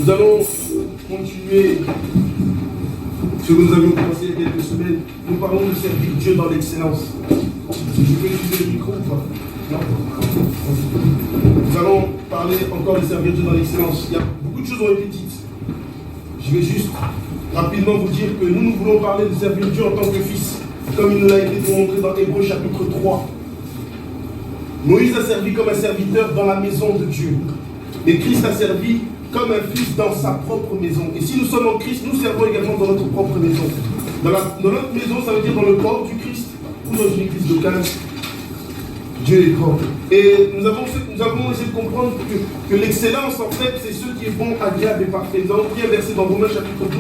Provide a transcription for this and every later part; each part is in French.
Nous allons continuer ce que nous avions commencé il y a quelques semaines. Nous parlons de servir Dieu dans l'excellence. Je peux utiliser le micro ou pas? Non. Nous allons parler encore de servir Dieu dans l'excellence. Il y a beaucoup de choses qui ont été dites. Je vais juste rapidement vous dire que nous voulons parler de servir Dieu en tant que fils, comme il nous l'a été montré dans Hébreux chapitre 3. Moïse a servi comme un serviteur dans la maison de Dieu. Et Christ a servi comme un fils dans sa propre maison. Et si nous sommes en Christ, nous servons également dans notre propre maison. Dans notre maison, ça veut dire dans le corps du Christ, ou dans une église locale. Dieu est grand. Et nous avons essayé de comprendre que l'excellence, en fait, c'est ce qui est bon, agréable et parfait. Nous avons pris un verset dans Romains chapitre 12,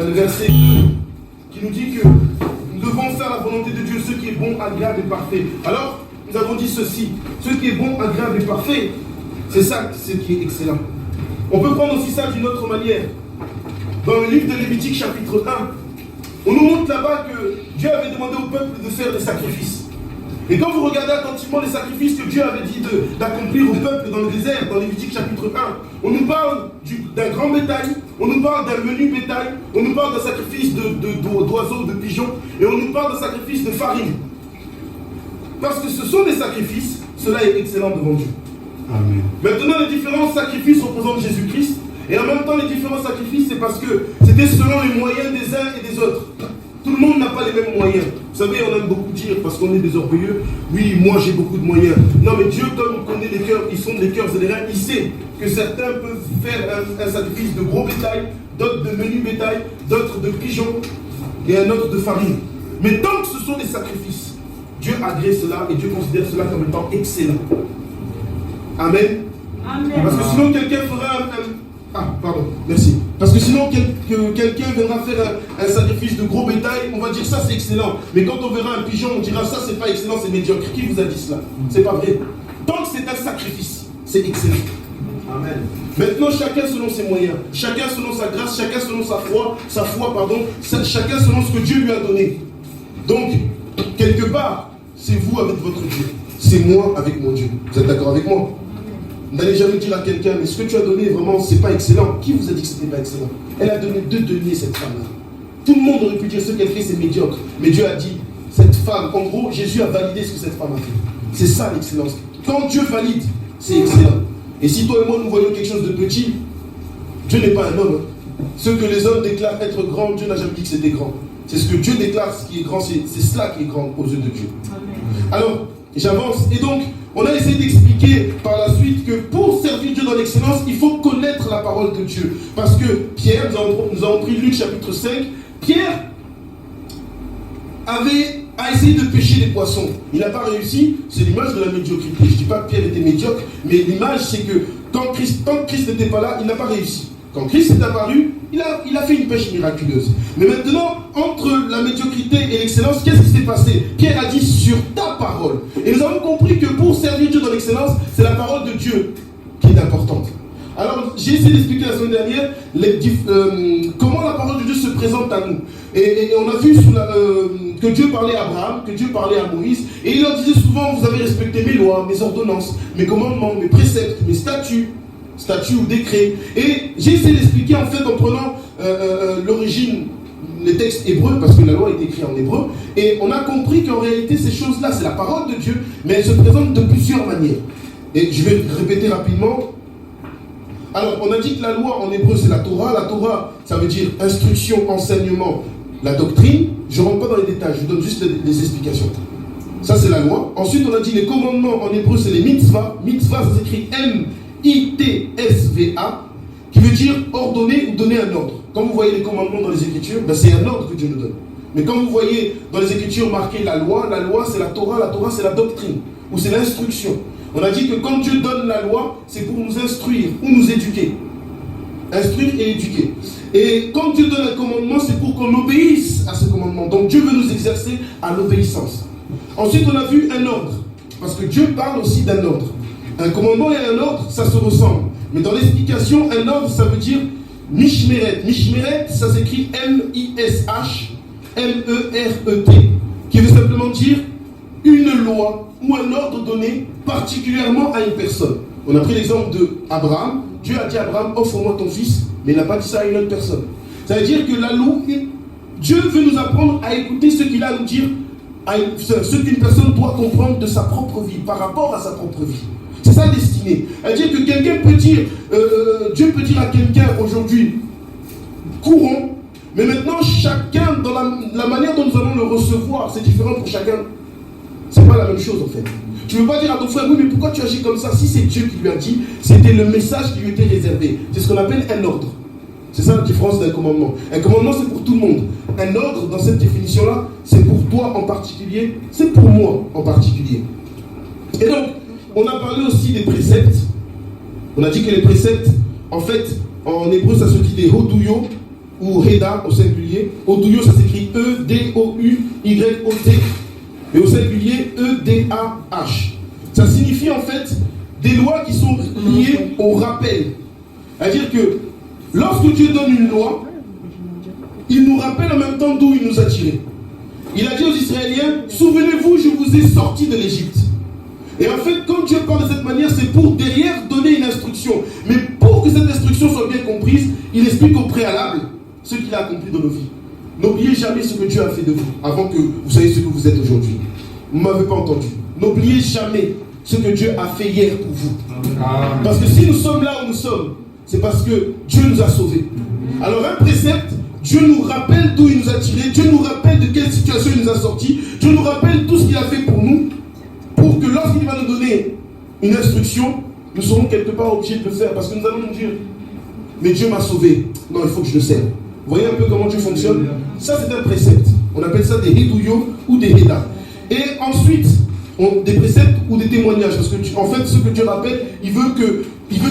le verset 2, qui nous dit que nous devons faire la volonté de Dieu, ce qui est bon, agréable et parfait. Alors, nous avons dit ceci, ce qui est bon, agréable et parfait, c'est ça ce qui est excellent. On peut prendre aussi ça d'une autre manière. Dans le livre de Lévitique chapitre 1, on nous montre là-bas que Dieu avait demandé au peuple de faire des sacrifices. Et quand vous regardez attentivement les sacrifices que Dieu avait dit d'accomplir au peuple dans le désert, dans Lévitique chapitre 1, on nous parle d'un grand bétail, on nous parle d'un menu bétail, on nous parle d'un sacrifice d'oiseaux, de pigeons, et on nous parle d'un sacrifice de farine. Parce que ce sont des sacrifices, cela est excellent devant Dieu. Amen. Maintenant, les différents sacrifices représentent Jésus-Christ. Et en même temps, les différents sacrifices, c'est parce que c'était selon les moyens des uns et des autres. Tout le monde n'a pas les mêmes moyens. Vous savez, on aime beaucoup dire, parce qu'on est des orgueilleux, oui, moi j'ai beaucoup de moyens. Non, mais Dieu, comme il connaît les cœurs, ils sont des cœurs et des reins, il sait que certains peuvent faire un sacrifice de gros bétail, d'autres de menu bétail, d'autres de pigeons, et un autre de farine. Mais tant que ce sont des sacrifices, Dieu agrée cela et Dieu considère cela comme étant excellent. Amen. Amen. Parce que sinon quelqu'un fera merci. Parce que sinon quelqu'un viendra faire un sacrifice de gros bétail, on va dire ça c'est excellent. Mais quand on verra un pigeon, on dira ça c'est pas excellent, c'est médiocre. Qui vous a dit cela? C'est pas vrai. Tant que c'est un sacrifice, c'est excellent. Amen. Maintenant chacun selon ses moyens, chacun selon sa grâce, chacun selon sa foi, chacun selon ce que Dieu lui a donné. Donc, quelque part, c'est vous avec votre Dieu. C'est moi avec mon Dieu. Vous êtes d'accord avec moi? N'allez jamais dire à quelqu'un, mais ce que tu as donné, vraiment, c'est pas excellent. Qui vous a dit que c'était pas excellent? Elle a donné 2 deniers, cette femme-là. Tout le monde aurait pu dire ce qu'elle fait, c'est médiocre. Mais Dieu a dit, cette femme, en gros, Jésus a validé ce que cette femme a fait. C'est ça l'excellence. Quand Dieu valide, c'est excellent. Et si toi et moi, nous voyons quelque chose de petit, Dieu n'est pas un homme. Ce que les hommes déclarent être grand, Dieu n'a jamais dit que c'était grand. C'est ce que Dieu déclare, ce qui est grand, c'est cela qui est grand aux yeux de Dieu. Amen. Alors, j'avance. Et donc, on a essayé d'expliquer par la suite que pour servir Dieu dans l'excellence, il faut connaître la parole de Dieu. Parce que Pierre, nous avons pris Luc chapitre 5, Pierre a essayé de pêcher des poissons. Il n'a pas réussi, c'est l'image de la médiocrité. Je ne dis pas que Pierre était médiocre, mais l'image c'est que tant que Christ n'était pas là, il n'a pas réussi. Quand Christ est apparu, il a fait une pêche miraculeuse. Mais maintenant, entre la médiocrité et l'excellence, qu'est-ce qui s'est passé? Pierre a dit sur ta parole. Et nous avons compris que pour servir Dieu dans l'excellence, c'est la parole de Dieu qui est importante. Alors, j'ai essayé d'expliquer la semaine dernière comment la parole de Dieu se présente à nous. Et on a vu que Dieu parlait à Abraham, que Dieu parlait à Moïse, et il leur disait souvent, vous avez respecté mes lois, mes ordonnances, mes commandements, mes préceptes, mes statuts ou décrets. Et j'ai essayé d'expliquer en fait en prenant l'origine, les textes hébreux, parce que la loi est écrite en hébreu, et on a compris qu'en réalité ces choses-là, c'est la parole de Dieu, mais elles se présentent de plusieurs manières. Et je vais répéter rapidement. Alors, on a dit que la loi en hébreu, c'est la Torah. La Torah, ça veut dire instruction, enseignement, la doctrine. Je ne rentre pas dans les détails, je donne juste les explications. Ça, c'est la loi. Ensuite, on a dit les commandements en hébreu, c'est les mitzvahs. Mitzvah, ça s'écrit M-I-T-S-V-A, qui veut dire ordonner ou donner un ordre. Quand vous voyez les commandements dans les Écritures, ben c'est un ordre que Dieu nous donne. Mais quand vous voyez dans les Écritures marqué la loi c'est la Torah c'est la doctrine, ou c'est l'instruction. On a dit que quand Dieu donne la loi, c'est pour nous instruire ou nous éduquer. Instruire et éduquer. Et quand Dieu donne un commandement, c'est pour qu'on obéisse à ce commandement. Donc Dieu veut nous exercer à l'obéissance. Ensuite, on a vu un ordre. Parce que Dieu parle aussi d'un ordre. Un commandement et un ordre, ça se ressemble. Mais dans l'explication, un ordre, ça veut dire Mishmeret. Mishmeret, ça s'écrit M-I-S-H-M-E-R-E-T. Qui veut simplement dire une loi ou un ordre donné particulièrement à une personne. On a pris l'exemple d'Abraham. Dieu a dit à Abraham, offre-moi ton fils, mais il n'a pas dit ça à une autre personne. Ça veut dire que la loi, Dieu veut nous apprendre à écouter ce qu'il a à nous dire, ce qu'une personne doit comprendre de sa propre vie, par rapport à sa propre vie. C'est ça destinée. C'est-à-dire que quelqu'un peut dire, Dieu peut dire à quelqu'un aujourd'hui, courons, mais maintenant chacun, dans la manière dont nous allons le recevoir, c'est différent pour chacun. C'est pas la même chose en fait. Tu ne peux pas dire à ton frère, oui, mais pourquoi tu agis comme ça? Si c'est Dieu qui lui a dit, c'était le message qui lui était réservé. C'est ce qu'on appelle un ordre. C'est ça la différence d'un commandement. Un commandement, c'est pour tout le monde. Un ordre, dans cette définition-là, c'est pour toi en particulier, c'est pour moi en particulier. Et donc, on a parlé aussi des préceptes. On a dit que les préceptes, en fait, en hébreu, ça se dit des hodouyo ou Heda au singulier. Hodouyo, ça s'écrit E-D-O-U-Y-O-T. Et au singulier, E-D-A-H. Ça signifie en fait des lois qui sont liées au rappel. C'est-à-dire que lorsque Dieu donne une loi, il nous rappelle en même temps d'où il nous a tirés. Il a dit aux Israéliens, souvenez-vous, je vous ai sortis de l'Égypte. Et en fait, quand Dieu parle de cette manière, c'est pour derrière donner une instruction. Mais pour que cette instruction soit bien comprise, il explique au préalable ce qu'il a accompli dans nos vies. N'oubliez jamais ce que Dieu a fait de vous, avant que vous soyez ce que vous êtes aujourd'hui. Vous ne m'avez pas entendu. N'oubliez jamais ce que Dieu a fait hier pour vous. Amen. Parce que si nous sommes là où nous sommes, c'est parce que Dieu nous a sauvés. Alors un précepte, Dieu nous rappelle d'où il nous a tirés, Dieu nous rappelle de quelle situation il nous a sortis, Dieu nous rappelle tout ce qu'il a fait pour nous, pour que lorsqu'il va nous donner une instruction, nous serons quelque part obligés de le faire, parce que nous allons nous dire, mais Dieu m'a sauvé, non, il faut que je le serve. Vous voyez un peu comment Dieu fonctionne? Ça, c'est un précepte. On appelle ça des Hedouyo ou des Heda. Et ensuite, des préceptes ou des témoignages. Parce que, en fait, ce que Dieu rappelle, il veut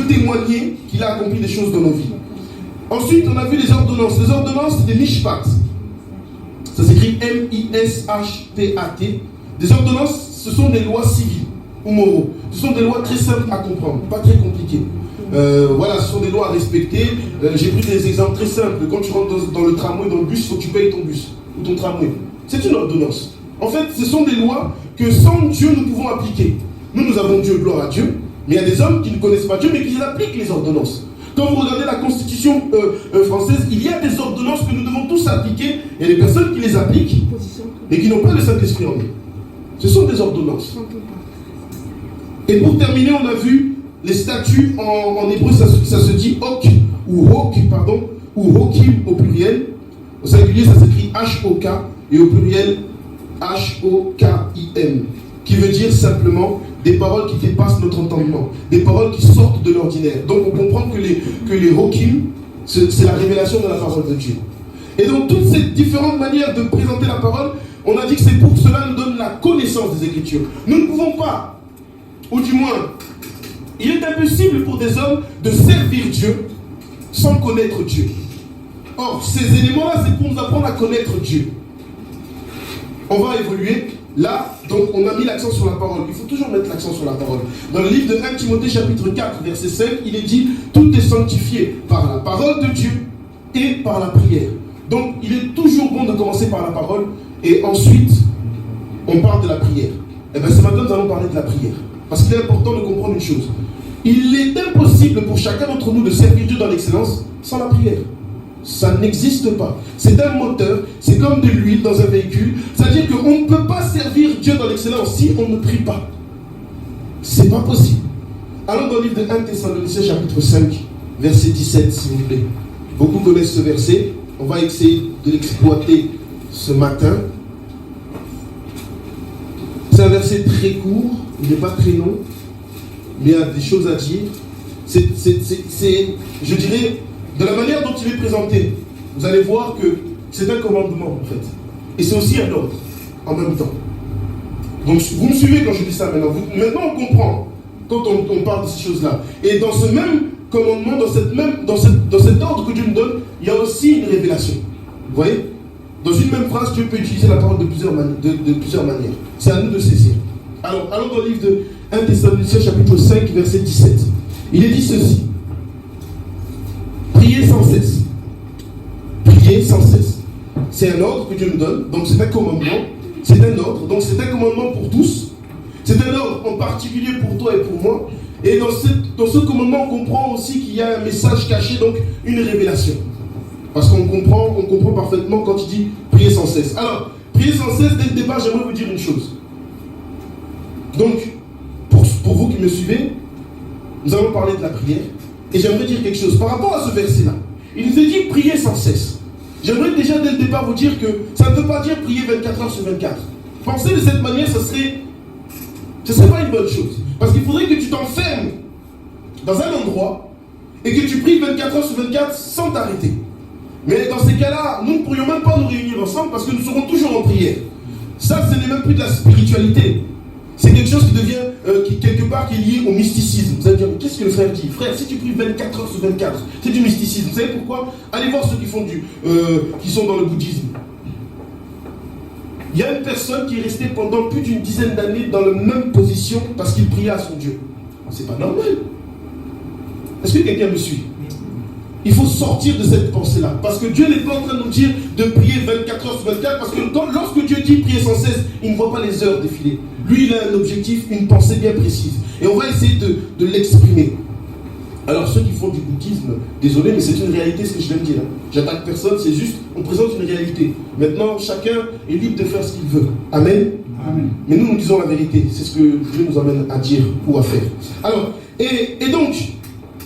témoigner qu'il a accompli des choses dans nos vies. Ensuite, on a vu les ordonnances. Les ordonnances, c'est des mishpat. Ça s'écrit M-I-S-H-P-A-T. Des ordonnances, ce sont des lois civiles ou moraux. Ce sont des lois très simples à comprendre, pas très compliquées. Voilà, ce sont des lois à respecter. J'ai pris des exemples très simples. Quand tu rentres dans le tramway, dans le bus, il faut que tu payes ton bus ou ton tramway. C'est une ordonnance. En fait, ce sont des lois que sans Dieu, nous pouvons appliquer. Nous avons Dieu, gloire à Dieu. Mais il y a des hommes qui ne connaissent pas Dieu, mais qui appliquent les ordonnances. Quand vous regardez la Constitution française, il y a des ordonnances que nous devons tous appliquer. Il y a des personnes qui les appliquent, mais qui n'ont pas le Saint-Esprit en eux. Ce sont des ordonnances. Et pour terminer, on a vu les statuts en hébreu, ça se dit hok, ou hok, pardon, ou hokim au pluriel. Au singulier, ça s'écrit H-O-K, et au pluriel H-O-K-I-M, qui veut dire simplement des paroles qui dépassent notre entendement, des paroles qui sortent de l'ordinaire. Donc on comprend que les hokim, c'est la révélation de la parole de Dieu. Et donc toutes ces différentes manières de présenter la parole, on a dit que c'est pour que cela nous donne la connaissance des Écritures. Nous ne pouvons pas, ou du moins, il est impossible pour des hommes de servir Dieu sans connaître Dieu. Or, ces éléments-là, c'est pour nous apprendre à connaître Dieu. On va évoluer. Là, donc, on a mis l'accent sur la parole. Il faut toujours mettre l'accent sur la parole. Dans le livre de 1 Timothée, chapitre 4, verset 5, il est dit « Tout est sanctifié par la parole de Dieu et par la prière. » Donc, il est toujours bon de commencer par la parole et ensuite, on parle de la prière. Et bien, ce matin, nous allons parler de la prière. Parce qu'il est important de comprendre une chose. Il est impossible pour chacun d'entre nous de servir Dieu dans l'excellence sans la prière. Ça n'existe pas. C'est un moteur, c'est comme de l'huile dans un véhicule. C'est-à-dire qu'on ne peut pas servir Dieu dans l'excellence si on ne prie pas. C'est pas possible. Allons dans le livre de 1 Thessaloniciens chapitre 5, verset 17, s'il vous plaît. Beaucoup connaissent ce verset. On va essayer de l'exploiter ce matin. C'est un verset très court, il n'est pas très long, mais il y a des choses à dire. C'est, je dirais, de la manière dont il est présenté, vous allez voir que c'est un commandement en fait. Et c'est aussi un ordre en même temps. Donc vous me suivez quand je dis ça maintenant. Maintenant on comprend quand on parle de ces choses-là. Et dans ce même commandement, dans cet ordre que Dieu nous donne, il y a aussi une révélation. Vous voyez? Dans une même phrase, Dieu peut utiliser la parole de plusieurs manières. C'est à nous de saisir. Alors, allons dans le livre de 1 Thessaloniciens chapitre 5, verset 17. Il est dit ceci. Priez sans cesse. Priez sans cesse. C'est un ordre que Dieu nous donne, donc c'est un commandement. C'est un ordre, donc c'est un commandement pour tous. C'est un ordre en particulier pour toi et pour moi. Et dans ce commandement, on comprend aussi qu'il y a un message caché, donc une révélation. Parce qu'on comprend parfaitement quand il dit prier sans cesse. Alors, prier sans cesse, dès le départ, j'aimerais vous dire une chose. Donc, pour vous qui me suivez, nous allons parler de la prière. Et j'aimerais dire quelque chose par rapport à ce verset-là. Il nous est dit prier sans cesse. J'aimerais déjà dès le départ vous dire que ça ne veut pas dire prier 24 heures sur 24. Penser de cette manière, ce serait pas une bonne chose. Parce qu'il faudrait que tu t'enfermes dans un endroit et que tu pries 24 heures sur 24 sans t'arrêter. Mais dans ces cas-là, nous ne pourrions même pas nous réunir ensemble parce que nous serons toujours en prière. Ça, ce n'est même plus de la spiritualité. C'est quelque chose qui devient, quelque part, qui est lié au mysticisme. Vous allez dire, qu'est-ce que le frère dit? Frère, si tu pries 24 heures sur 24, c'est du mysticisme. Vous savez pourquoi? Allez voir ceux qui sont dans le bouddhisme. Il y a une personne qui est restée pendant plus d'une dizaine d'années dans la même position parce qu'il priait à son Dieu. C'est pas normal. Est-ce que quelqu'un me suit? Il faut sortir de cette pensée-là. Parce que Dieu n'est pas en train de nous dire de prier 24 heures sur 24. Parce que lorsque Dieu dit prier sans cesse, il ne voit pas les heures défiler. Lui, il a un objectif, une pensée bien précise. Et on va essayer de l'exprimer. Alors, ceux qui font du bouddhisme, désolé, mais c'est une réalité ce que je viens de dire. J'attaque personne, c'est juste, on présente une réalité. Maintenant, chacun est libre de faire ce qu'il veut. Amen. Amen. Mais nous disons la vérité. C'est ce que Dieu nous amène à dire ou à faire. Alors, et donc,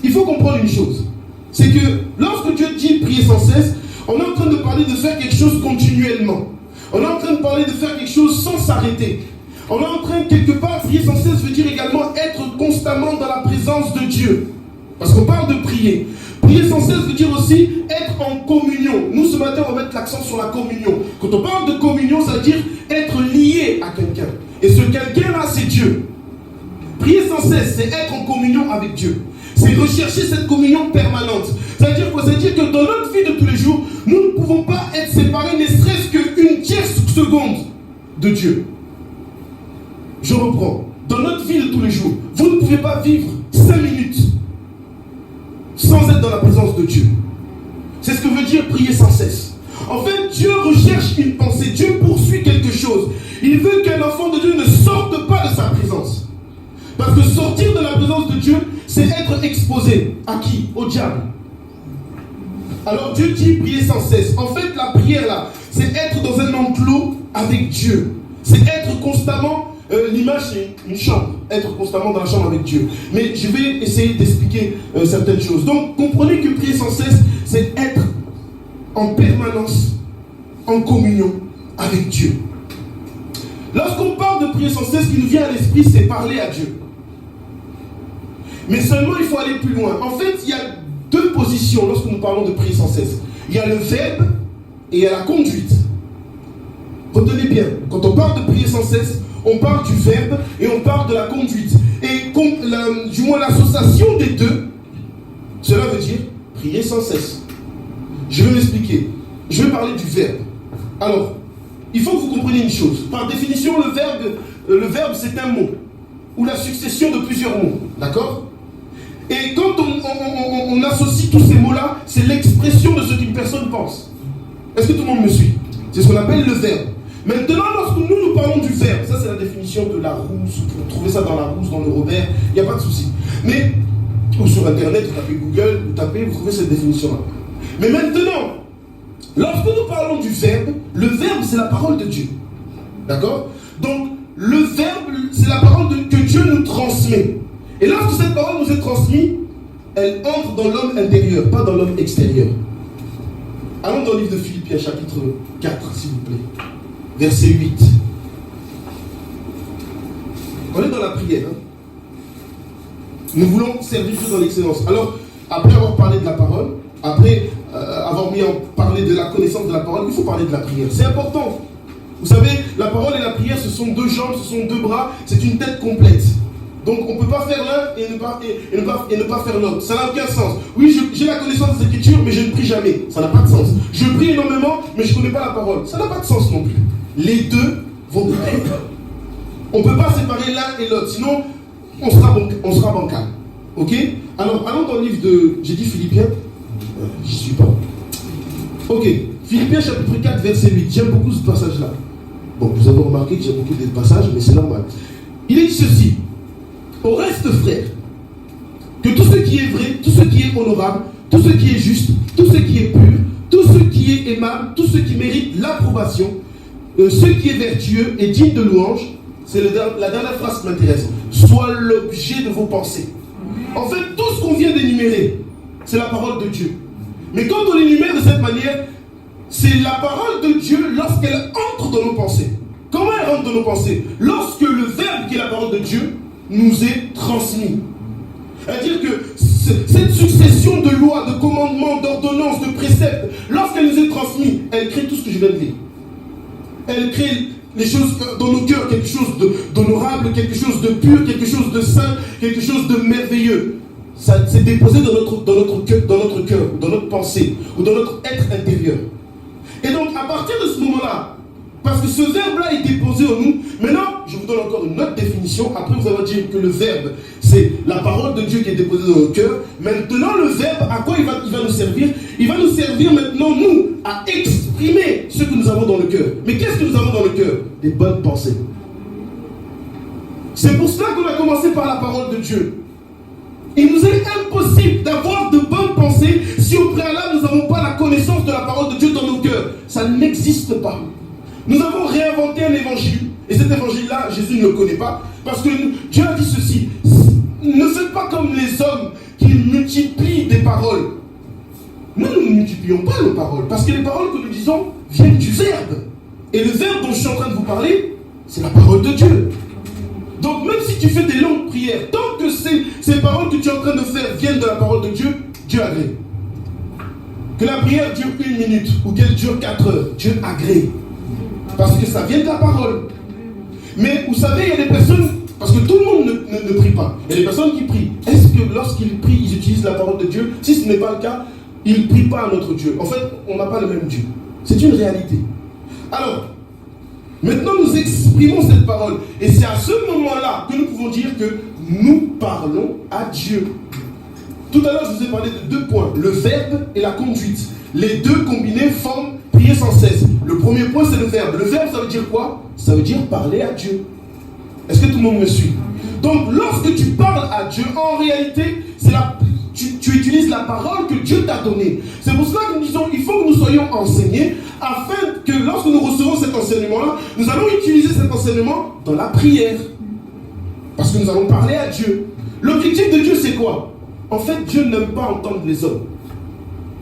il faut comprendre une chose. C'est que lorsque Dieu dit prier sans cesse, on est en train de parler de faire quelque chose continuellement. On est en train de parler de faire quelque chose sans s'arrêter. On est en train, quelque part, prier sans cesse veut dire également être constamment dans la présence de Dieu. Parce qu'on parle de prier. Prier sans cesse veut dire aussi être en communion. Nous, ce matin, on va mettre l'accent sur la communion. Quand on parle de communion, ça veut dire être lié à quelqu'un. Et ce quelqu'un-là, c'est Dieu. Prier sans cesse, c'est être en communion avec Dieu. C'est rechercher cette communion permanente. Ça veut dire quoi? Ça veut dire que dans notre vie de tous les jours, nous ne pouvons pas être séparés, ne serait-ce qu'une tierce seconde de Dieu. Je reprends. Dans notre vie de tous les jours, vous ne pouvez pas vivre 5 minutes sans être dans la présence de Dieu. C'est ce que veut dire prier sans cesse. En fait, Dieu recherche une pensée. Dieu poursuit quelque chose. Il veut qu'un enfant de Dieu ne sorte pas de sa présence. Parce que sortir de la présence de Dieu, c'est être exposé. À qui? Au diable. Alors Dieu dit prier sans cesse. En fait, la prière là, c'est être dans un enclos avec Dieu. C'est être constamment, l'image c'est une chambre. Être constamment dans la chambre avec Dieu. Mais je vais essayer d'expliquer certaines choses. Donc comprenez que prier sans cesse, c'est être en permanence en communion avec Dieu. Lorsqu'on parle de prier sans cesse, ce qui nous vient à l'esprit, c'est parler à Dieu. Mais seulement, il faut aller plus loin. En fait, il y a deux positions lorsque nous parlons de prier sans cesse. Il y a le verbe et il y a la conduite. Retenez bien, quand on parle de prier sans cesse, on parle du verbe et on parle de la conduite. Et du moins l'association des deux, cela veut dire prier sans cesse. Je vais m'expliquer. Je vais parler du verbe. Alors, il faut que vous compreniez une chose. Par définition, le verbe c'est un mot, ou la succession de plusieurs mots. D'accord? Et quand on associe tous ces mots-là, c'est l'expression de ce qu'une personne pense. Est-ce que tout le monde me suit? C'est ce qu'on appelle le verbe. Maintenant, lorsque nous parlons du verbe, ça c'est la définition de la Rousse, vous trouvez ça dans la Rousse, dans le Robert, il n'y a pas de souci. Mais, ou sur Internet, vous tapez Google, vous trouvez cette définition-là. Mais maintenant, lorsque nous parlons du verbe, le verbe c'est la parole de Dieu. D'accord? Donc, le verbe, c'est la parole que Dieu nous transmet. Et lorsque cette parole nous est transmise, elle entre dans l'homme intérieur, pas dans l'homme extérieur. Allons dans le livre de Philippiens, chapitre 4, s'il vous plaît. Verset 8. On est dans la prière. Hein? Nous voulons servir Dieu dans l'excellence. Alors, après avoir parlé de la parole, après avoir parlé de la connaissance de la parole, il faut parler de la prière. C'est important. Vous savez, la parole et la prière, ce sont deux jambes, ce sont deux bras, c'est une tête complète. Donc on ne peut pas faire l'un et ne pas faire l'autre. Ça n'a aucun sens. Oui, j'ai la connaissance des Écritures, mais je ne prie jamais. Ça n'a pas de sens. Je prie énormément, mais je ne connais pas la parole. Ça n'a pas de sens non plus. Les deux vont prier. On ne peut pas séparer l'un et l'autre, sinon on sera bancal. Ok? Alors allons dans le livre de... J'ai dit Philippiens? J'y suis pas. Ok. Philippiens chapitre 4, verset 8. J'aime beaucoup ce passage-là. Bon, vous avez remarqué que j'aime beaucoup des passages, mais c'est normal. Il est dit ceci. Au reste, frère, que tout ce qui est vrai, tout ce qui est honorable, tout ce qui est juste, tout ce qui est pur, tout ce qui est aimable, tout ce qui mérite l'approbation, ce qui est vertueux et digne de louange, c'est la dernière phrase qui m'intéresse, soit l'objet de vos pensées. En fait, tout ce qu'on vient d'énumérer, c'est la parole de Dieu. Mais quand on l'énumère de cette manière, c'est la parole de Dieu lorsqu'elle entre dans nos pensées. Comment elle rentre dans nos pensées? Lorsque le verbe qui est la parole de Dieu nous est transmis. C'est-à-dire que cette succession de lois, de commandements, d'ordonnances, de préceptes, lorsqu'elle nous est transmise, elle crée tout ce que je viens de dire. Elle crée les choses dans nos cœurs, quelque chose d'honorable, quelque chose de pur, quelque chose de saint, quelque chose de merveilleux. Ça s'est déposé dans notre cœur, dans notre pensée, ou dans notre être intérieur. Et donc, à partir de ce moment-là, parce que ce verbe-là est déposé en nous. Maintenant, je vous donne encore une autre définition. Après, vous allez dire que le verbe, c'est la parole de Dieu qui est déposée dans nos cœurs. Maintenant, le verbe, à quoi il va nous servir? Il va nous servir maintenant, nous, à exprimer ce que nous avons dans le cœur. Mais qu'est-ce que nous avons dans le cœur? Des bonnes pensées. C'est pour cela qu'on a commencé par la parole de Dieu. Il nous est impossible d'avoir de bonnes pensées si au préalable, nous n'avons pas la connaissance de la parole de Dieu dans nos cœurs. Ça n'existe pas. Nous avons réinventé un évangile, et cet évangile-là, Jésus ne le connaît pas, parce que Dieu a dit ceci, ne faites pas comme les hommes qui multiplient des paroles. Nous ne multiplions pas nos paroles, parce que les paroles que nous disons viennent du verbe. Et le verbe dont je suis en train de vous parler, c'est la parole de Dieu. Donc même si tu fais des longues prières, tant que ces paroles que tu es en train de faire viennent de la parole de Dieu, Dieu agrée. Que la prière dure 1 minute, ou qu'elle dure 4 heures, Dieu agrée. Parce que ça vient de la parole. Mais vous savez, il y a des personnes, parce que tout le monde ne prie pas. Il y a des personnes qui prient. Est-ce que lorsqu'ils prient, ils utilisent la parole de Dieu? Si ce n'est pas le cas, ils ne prient pas à notre Dieu. En fait, on n'a pas le même Dieu. C'est une réalité. Alors, maintenant nous exprimons cette parole. Et c'est à ce moment-là que nous pouvons dire que nous parlons à Dieu. Tout à l'heure, je vous ai parlé de 2 points. Le verbe et la conduite. Les deux combinés forment prier sans cesse. Le premier point, c'est le verbe. Le verbe, ça veut dire quoi? Ça veut dire parler à Dieu. Est-ce que tout le monde me suit? Donc lorsque tu parles à Dieu, en réalité, tu utilises la parole que Dieu t'a donnée. C'est pour cela que nous disons il faut que nous soyons enseignés, afin que lorsque nous recevons cet enseignement-là, nous allons utiliser cet enseignement dans la prière. Parce que nous allons parler à Dieu. L'objectif de Dieu, c'est quoi? En fait, Dieu n'aime pas entendre les hommes.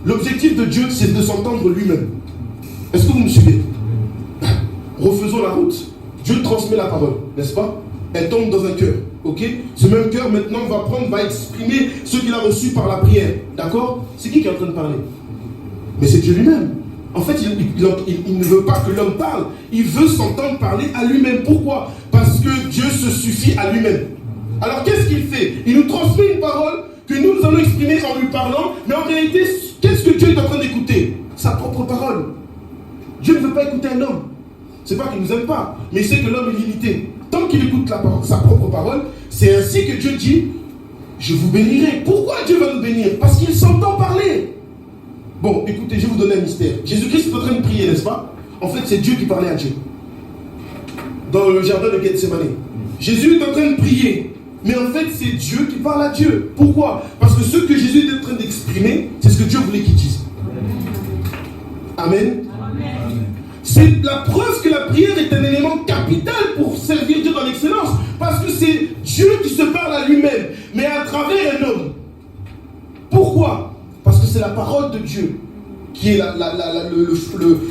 L'objectif de Dieu, c'est de s'entendre lui-même. Est-ce que vous me suivez? Refaisons la route. Dieu transmet la parole, n'est-ce pas? Elle tombe dans un cœur, ok? Ce même cœur, maintenant, va exprimer ce qu'il a reçu par la prière, d'accord? C'est qui est en train de parler? Mais c'est Dieu lui-même. En fait, il ne veut pas que l'homme parle. Il veut s'entendre parler à lui-même. Pourquoi? Parce que Dieu se suffit à lui-même. Alors, qu'est-ce qu'il fait? Il nous transmet une parole que nous allons exprimer en lui parlant, mais en réalité, qu'est-ce que Dieu est en train d'écouter? Sa propre parole. Dieu ne veut pas écouter un homme. C'est pas qu'il ne nous aime pas, mais il sait que l'homme est limité. Tant qu'il écoute sa propre parole, c'est ainsi que Dieu dit, je vous bénirai. Pourquoi Dieu va nous bénir? Parce qu'il s'entend parler. Bon, écoutez, je vais vous donner un mystère. Jésus-Christ est en train de prier, n'est-ce pas? En fait, c'est Dieu qui parlait à Dieu. Dans le jardin de Gethsémani. Jésus est en train de prier. Mais en fait, c'est Dieu qui parle à Dieu. Pourquoi? Parce que ce que Jésus est en train d'exprimer, c'est ce que Dieu voulait qu'il dise. Amen. C'est la preuve que la prière est un élément capital pour servir Dieu dans l'excellence. Parce que c'est Dieu qui se parle à lui-même, mais à travers un homme. Pourquoi? Parce que c'est la parole de Dieu qui est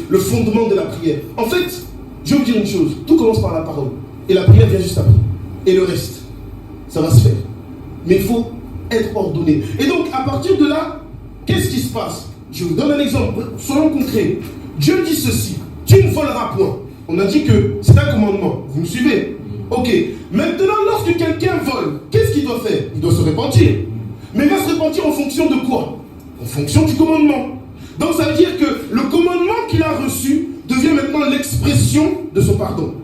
le fondement de la prière. En fait, je vais vous dire une chose. Tout commence par la parole. Et la prière vient juste après. Et le reste, ça va se faire. Mais il faut être ordonné. Et donc, à partir de là, qu'est-ce qui se passe? Je vous donne un exemple. Soyons concrets. Dieu dit ceci. Tu ne voleras point. On a dit que c'est un commandement. Vous me suivez? Ok. Maintenant, lorsque quelqu'un vole, qu'est-ce qu'il doit faire? Il doit se repentir. Mais il va se repentir en fonction de quoi? En fonction du commandement. Donc ça veut dire que le commandement qu'il a reçu devient maintenant l'expression de son pardon.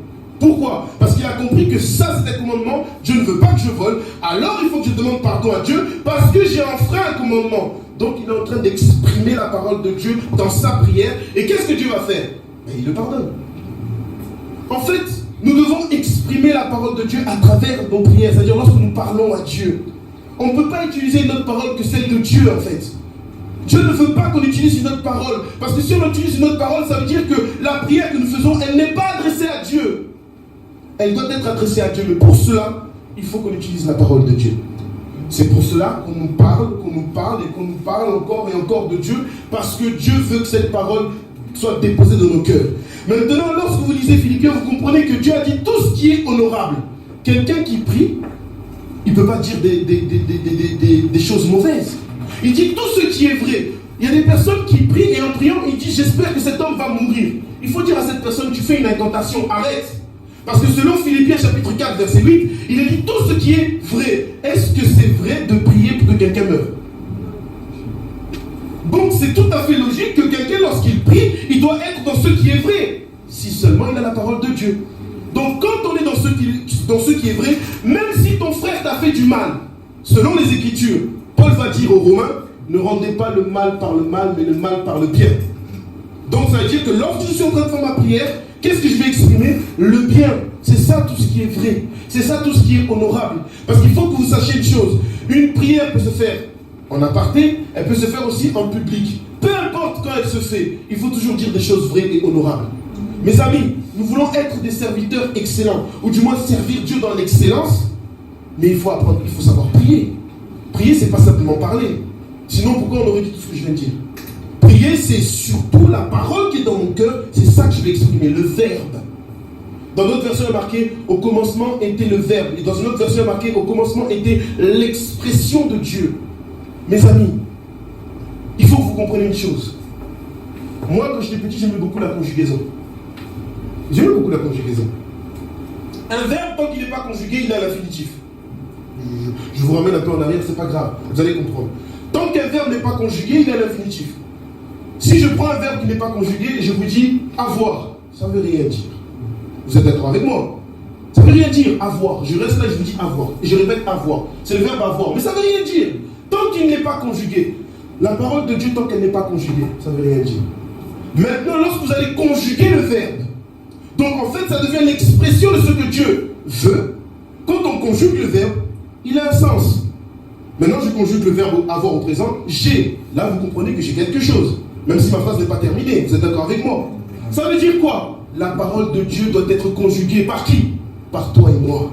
Pourquoi? Parce qu'il a compris que ça c'est un commandement, Dieu ne veut pas que je vole, alors il faut que je demande pardon à Dieu parce que j'ai enfreint un commandement. Donc il est en train d'exprimer la parole de Dieu dans sa prière. Et qu'est-ce que Dieu va faire? Mais il le pardonne. En fait, nous devons exprimer la parole de Dieu à travers nos prières, c'est-à-dire lorsque nous parlons à Dieu. On ne peut pas utiliser une autre parole que celle de Dieu en fait. Dieu ne veut pas qu'on utilise une autre parole. Parce que si on utilise une autre parole, ça veut dire que la prière que nous faisons, elle n'est pas adressée à Dieu. Elle doit être adressée à Dieu. Mais pour cela, il faut qu'on utilise la parole de Dieu. C'est pour cela qu'on nous parle et qu'on nous parle encore et encore de Dieu. Parce que Dieu veut que cette parole soit déposée dans nos cœurs. Maintenant, lorsque vous lisez Philippiens, vous comprenez que Dieu a dit tout ce qui est honorable. Quelqu'un qui prie, il ne peut pas dire des choses mauvaises. Il dit tout ce qui est vrai. Il y a des personnes qui prient et en priant, ils disent j'espère que cet homme va mourir. Il faut dire à cette personne, tu fais une incantation, arrête. Parce que selon Philippiens chapitre 4 verset 8, il est dit tout ce qui est vrai. Est-ce que c'est vrai de prier pour que quelqu'un meure? Donc c'est tout à fait logique que quelqu'un lorsqu'il prie, il doit être dans ce qui est vrai. Si seulement il a la parole de Dieu. Donc quand on est dans ce qui est vrai, même si ton frère t'a fait du mal, selon les Écritures, Paul va dire aux Romains, ne rendez pas le mal par le mal, mais le mal par le bien. Donc ça veut dire que lorsque je suis en train de faire ma prière, qu'est-ce que je vais exprimer? Le bien. C'est ça tout ce qui est vrai. C'est ça tout ce qui est honorable. Parce qu'il faut que vous sachiez une chose. Une prière peut se faire en aparté, elle peut se faire aussi en public. Peu importe quand elle se fait, il faut toujours dire des choses vraies et honorables. Mes amis, nous voulons être des serviteurs excellents, ou du moins servir Dieu dans l'excellence, mais il faut apprendre, il faut savoir prier. Prier, c'est pas simplement parler. Sinon, pourquoi on aurait dit tout ce que je viens de dire? Prier, c'est surtout la parole qui est dans mon cœur, c'est ça que je vais exprimer, le verbe. Dans d'autres versions, il est marqué au commencement était le verbe. Et dans une autre version, il est marqué au commencement était l'expression de Dieu. Mes amis, il faut que vous compreniez une chose. Moi, quand j'étais petit, j'aimais beaucoup la conjugaison. J'aimais beaucoup la conjugaison. Un verbe, tant qu'il n'est pas conjugué, il est à l'infinitif. Je vous ramène un peu en arrière, c'est pas grave, vous allez comprendre. Tant qu'un verbe n'est pas conjugué, il est à l'infinitif. Si je prends un verbe qui n'est pas conjugué et je vous dis avoir, ça ne veut rien dire. Vous êtes d'accord avec moi? Ça ne veut rien dire, avoir. Je reste là, je vous dis avoir. Et je répète avoir. C'est le verbe avoir. Mais ça ne veut rien dire. Tant qu'il n'est pas conjugué. La parole de Dieu, tant qu'elle n'est pas conjuguée, ça ne veut rien dire. Maintenant, lorsque vous allez conjuguer le verbe, donc en fait, ça devient l'expression de ce que Dieu veut. quand on conjugue le verbe, il a un sens. Maintenant, je conjugue le verbe avoir au présent, j'ai. Là, vous comprenez que j'ai quelque chose. Même si ma phrase n'est pas terminée, vous êtes d'accord avec moi? Ça veut dire quoi? La parole de Dieu doit être conjuguée par qui? Par toi et moi.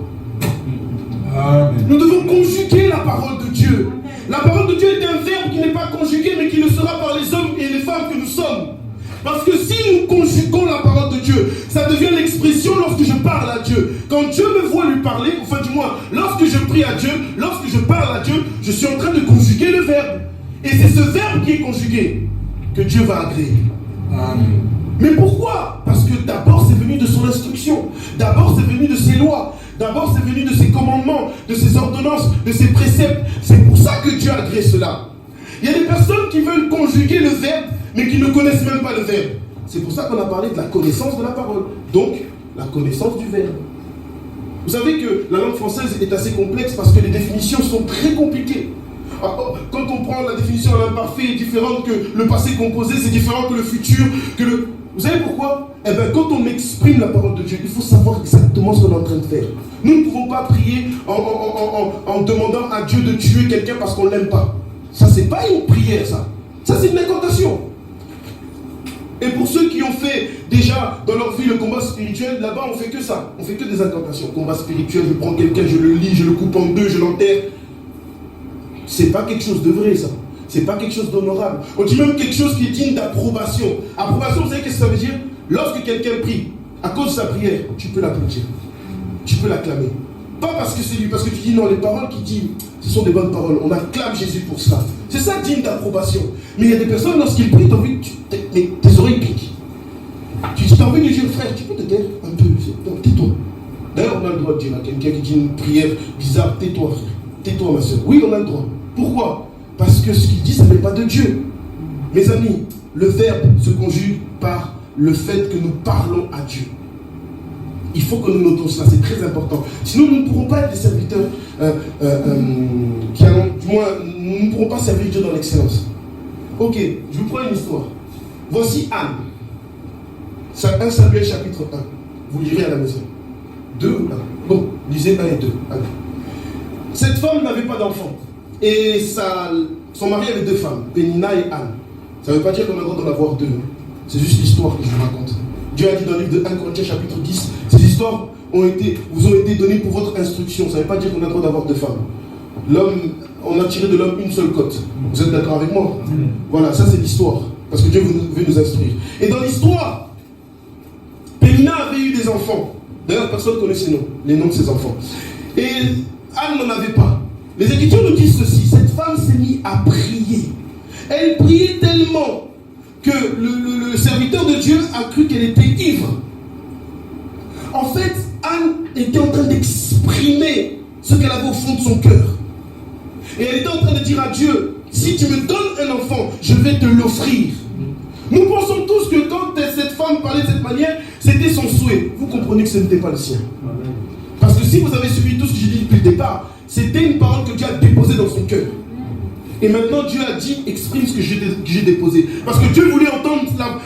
Amen. Nous devons conjuguer la parole de Dieu. La parole de Dieu est un verbe qui n'est pas conjugué, mais qui le sera par les hommes et les femmes que nous sommes. Parce que si nous conjuguons la parole de Dieu, ça devient l'expression lorsque je parle à Dieu. Quand Dieu me voit lui parler, enfin du moins, lorsque je prie à Dieu, lorsque je parle à Dieu, je suis en train de conjuguer le verbe. Et c'est ce verbe qui est conjugué que Dieu va agréer. Amen. Mais pourquoi? Parce que d'abord c'est venu de son instruction, d'abord c'est venu de ses lois, d'abord c'est venu de ses commandements, de ses ordonnances, de ses préceptes. C'est pour ça que Dieu agrée cela. Il y a des personnes qui veulent conjuguer le verbe, mais qui ne connaissent même pas le verbe. C'est pour ça qu'on a parlé de la connaissance de la parole. Donc, la connaissance du verbe. Vous savez que la langue française est assez complexe parce que les définitions sont très compliquées. Quand on prend la définition de l'imparfait est différente que le passé composé, c'est différent que le futur, que le... Vous savez pourquoi? Eh bien, quand on exprime la parole de Dieu, il faut savoir exactement ce qu'on est en train de faire. Nous ne pouvons pas prier en demandant à Dieu de tuer quelqu'un parce qu'on ne l'aime pas. Ça, c'est pas une prière, ça. Ça, c'est une incantation. Et pour ceux qui ont fait déjà dans leur vie le combat spirituel, là-bas, on fait que ça. On fait que des incantations. Combat spirituel, je prends quelqu'un, je le lis, je le coupe en deux, je l'enterre. C'est pas quelque chose de vrai, ça. C'est pas quelque chose d'honorable. On dit même quelque chose qui est digne d'approbation. Approbation, vous savez qu'est-ce que ça veut dire? Lorsque quelqu'un prie, à cause de sa prière, tu peux l'applaudir. Tu peux l'acclamer. Pas parce que c'est lui, parce que tu dis non, les paroles qu'il dit, ce sont des bonnes paroles. On acclame Jésus pour cela. C'est ça digne d'approbation. Mais il y a des personnes, lorsqu'ils prient, mais tes oreilles piquent. Tu as envie de dire, frère, tu peux te taire un peu. Tais-toi. D'ailleurs, on a le droit de dire à quelqu'un qui dit une prière bizarre, tais-toi, frère. Tais-toi, ma soeur. Oui, on a le droit. Pourquoi? Parce que ce qu'il dit, ça n'est pas de Dieu. Mes amis, le verbe se conjugue par le fait que nous parlons à Dieu. Il faut que nous notons cela, c'est très important. Sinon, nous ne pourrons pas être des serviteurs du moins, nous ne pourrons pas servir Dieu dans l'excellence. Ok, je vous prends une histoire. Voici Anne. 1 Samuel chapitre 1. Vous lirez à la maison. 2 ou 1? Bon, lisez 1 et 2. Allez. Cette femme n'avait pas d'enfant. Et son mari avait 2 femmes, Pénina et Anne. Ça ne veut pas dire qu'on a le droit d'en avoir 2. C'est juste l'histoire que je vous raconte. Dieu a dit dans le livre de 1 Corinthiens chapitre 10, ces histoires vous ont été données pour votre instruction. Ça ne veut pas dire qu'on a le droit d'avoir 2 femmes. L'homme, on a tiré de l'homme une seule côte. Vous êtes d'accord avec moi? Voilà, ça c'est l'histoire. Parce que Dieu veut nous instruire. Et dans l'histoire, Pénina avait eu des enfants. D'ailleurs, personne ne connaît les noms de ses enfants. Et Anne n'en avait pas. Les Écritures nous disent ceci. Cette femme s'est mise à prier. Elle priait tellement que le serviteur de Dieu a cru qu'elle était ivre. En fait, Anne était en train d'exprimer ce qu'elle avait au fond de son cœur. Et elle était en train de dire à Dieu, si tu me donnes un enfant, je vais te l'offrir. Nous pensons tous que quand cette femme parlait de cette manière, c'était son souhait. Vous comprenez que ce n'était pas le sien. Parce que si vous avez suivi tout ce que j'ai dit depuis le départ, c'était une parole que Dieu a déposée dans son cœur. Et maintenant Dieu a dit, exprime ce que j'ai déposé. Parce que Dieu voulait entendre la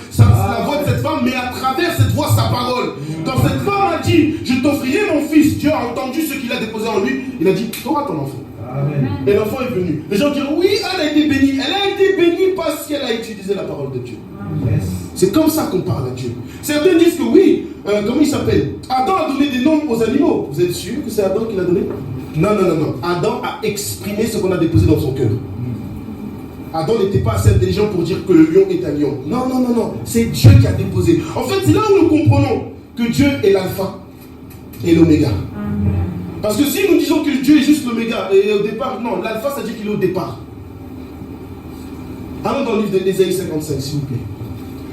voix de cette femme, mais à travers cette voix, sa parole. Quand cette femme a dit, je t'offrirai mon fils, Dieu a entendu ce qu'il a déposé en lui. Il a dit, tu auras ton enfant. Amen. Et l'enfant est venu. Les gens diront, oui, elle a été bénie. Elle a été bénie parce qu'elle a utilisé la parole de Dieu. Yes. C'est comme ça qu'on parle à Dieu. Certains disent que oui, comment il s'appelle? Adam a donné des noms aux animaux. Vous êtes sûr que c'est Adam qui l'a donné? Non. Adam a exprimé ce qu'on a déposé dans son cœur. Adam n'était pas assez intelligent pour dire que le lion est un lion. Non. C'est Dieu qui a déposé. En fait, c'est là où nous comprenons que Dieu est l'alpha et l'oméga. Parce que si nous disons que Dieu est juste l'oméga, et au départ, non, l'alpha, ça dit qu'il est au départ. Allons dans le livre d'Ésaïe 55, s'il vous plaît.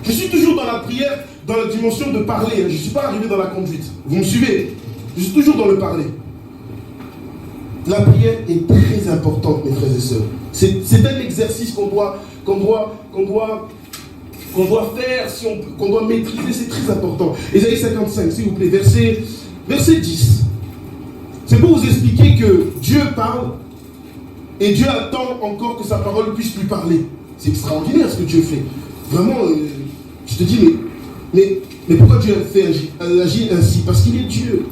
Je suis toujours dans la prière, dans la dimension de parler. Je ne suis pas arrivé dans la conduite. Vous me suivez? Je suis toujours dans le parler. La prière est très importante, mes frères et sœurs. C'est un exercice qu'on doit faire, qu'on doit maîtriser. C'est très important. Ésaïe 55, s'il vous plaît, verset 10. C'est pour vous expliquer que Dieu parle et Dieu attend encore que sa parole puisse lui parler. C'est extraordinaire ce que Dieu fait. Vraiment, je te dis, mais pourquoi Dieu agit ainsi? Parce qu'il est Dieu.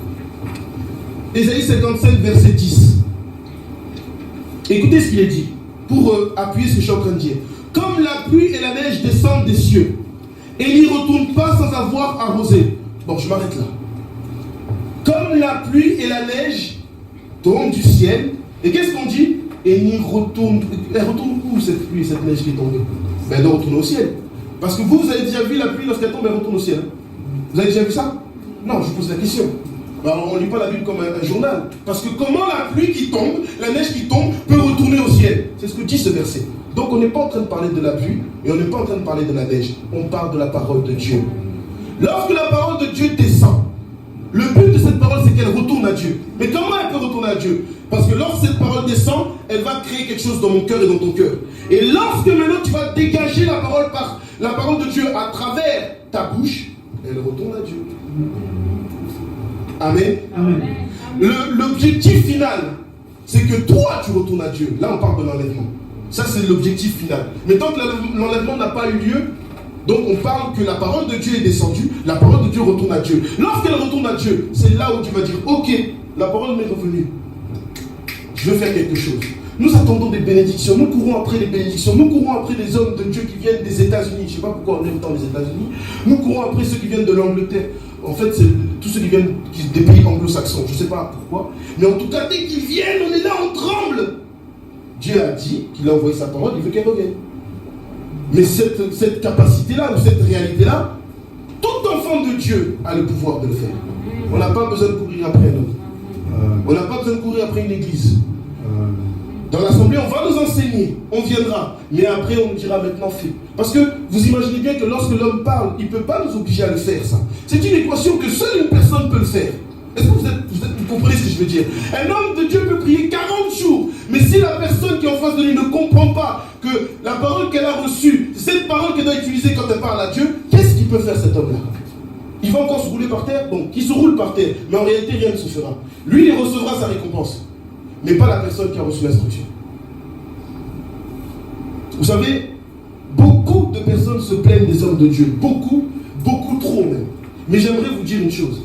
Ésaïe 57, verset 10. Écoutez ce qu'il est dit, pour appuyer ce que je suis en train de dire. Comme la pluie et la neige descendent des cieux, et n'y retournent pas sans avoir arrosé. Bon, je m'arrête là. Comme la pluie et la neige tombent du ciel, et qu'est-ce qu'on dit? Et n'y retourne. Elle retourne où cette pluie et cette neige qui est tombée? Ben, elle retourne au ciel. Parce que vous avez déjà vu la pluie lorsqu'elle tombe, elle retourne au ciel. Vous avez déjà vu ça? Non, je pose la question. Alors, on ne lit pas la Bible comme un journal. Parce que comment la pluie qui tombe, la neige qui tombe, peut retourner au ciel? C'est ce que dit ce verset. Donc, on n'est pas en train de parler de la pluie et on n'est pas en train de parler de la neige. On parle de la parole de Dieu. Lorsque la parole de Dieu descend, le but de cette parole, c'est qu'elle retourne à Dieu. Mais comment elle peut retourner à Dieu? Parce que lorsque cette parole descend, elle va créer quelque chose dans mon cœur et dans ton cœur. Et lorsque maintenant tu vas dégager la parole par la parole de Dieu à travers ta bouche, elle retourne à Dieu. Amen. Amen. L'objectif final, c'est que toi tu retournes à Dieu. Là on parle de l'enlèvement. Ça c'est l'objectif final. Mais tant que l'enlèvement n'a pas eu lieu, donc on parle que la parole de Dieu est descendue, la parole de Dieu retourne à Dieu. Lorsqu'elle retourne à Dieu, c'est là où tu vas dire, ok, la parole m'est revenue. Je veux faire quelque chose. Nous attendons des bénédictions, nous courons après les bénédictions, nous courons après les hommes de Dieu qui viennent des États-Unis. Je ne sais pas pourquoi on aime tant les États-Unis. Nous courons après ceux qui viennent de l'Angleterre. En fait, c'est tous ceux qui viennent des pays anglo-saxons. Je ne sais pas pourquoi. Mais en tout cas, dès qu'ils viennent, on est là, on tremble. Dieu a dit qu'il a envoyé sa parole, il veut qu'elle revienne. Mais cette capacité-là, ou cette réalité-là, tout enfant de Dieu a le pouvoir de le faire. On n'a pas besoin de courir après un homme. On n'a pas besoin de courir après une église. Dans l'assemblée, on va nous enseigner, on viendra, mais après on nous dira maintenant fais. Parce que vous imaginez bien que lorsque l'homme parle, il ne peut pas nous obliger à le faire, ça. C'est une équation que seule une personne peut le faire. Est-ce que vous comprenez ce que je veux dire? Un homme de Dieu peut prier 40 jours, mais si la personne qui est en face de lui ne comprend pas que la parole qu'elle a reçue, c'est cette parole qu'elle doit utiliser quand elle parle à Dieu, qu'est-ce qu'il peut faire cet homme-là? Il va encore se rouler par terre? Bon, qu'il se roule par terre, mais en réalité rien ne se fera. Lui, il recevra sa récompense, mais pas la personne qui a reçu l'instruction. Vous savez, beaucoup de personnes se plaignent des hommes de Dieu, beaucoup trop même. Mais j'aimerais vous dire une chose.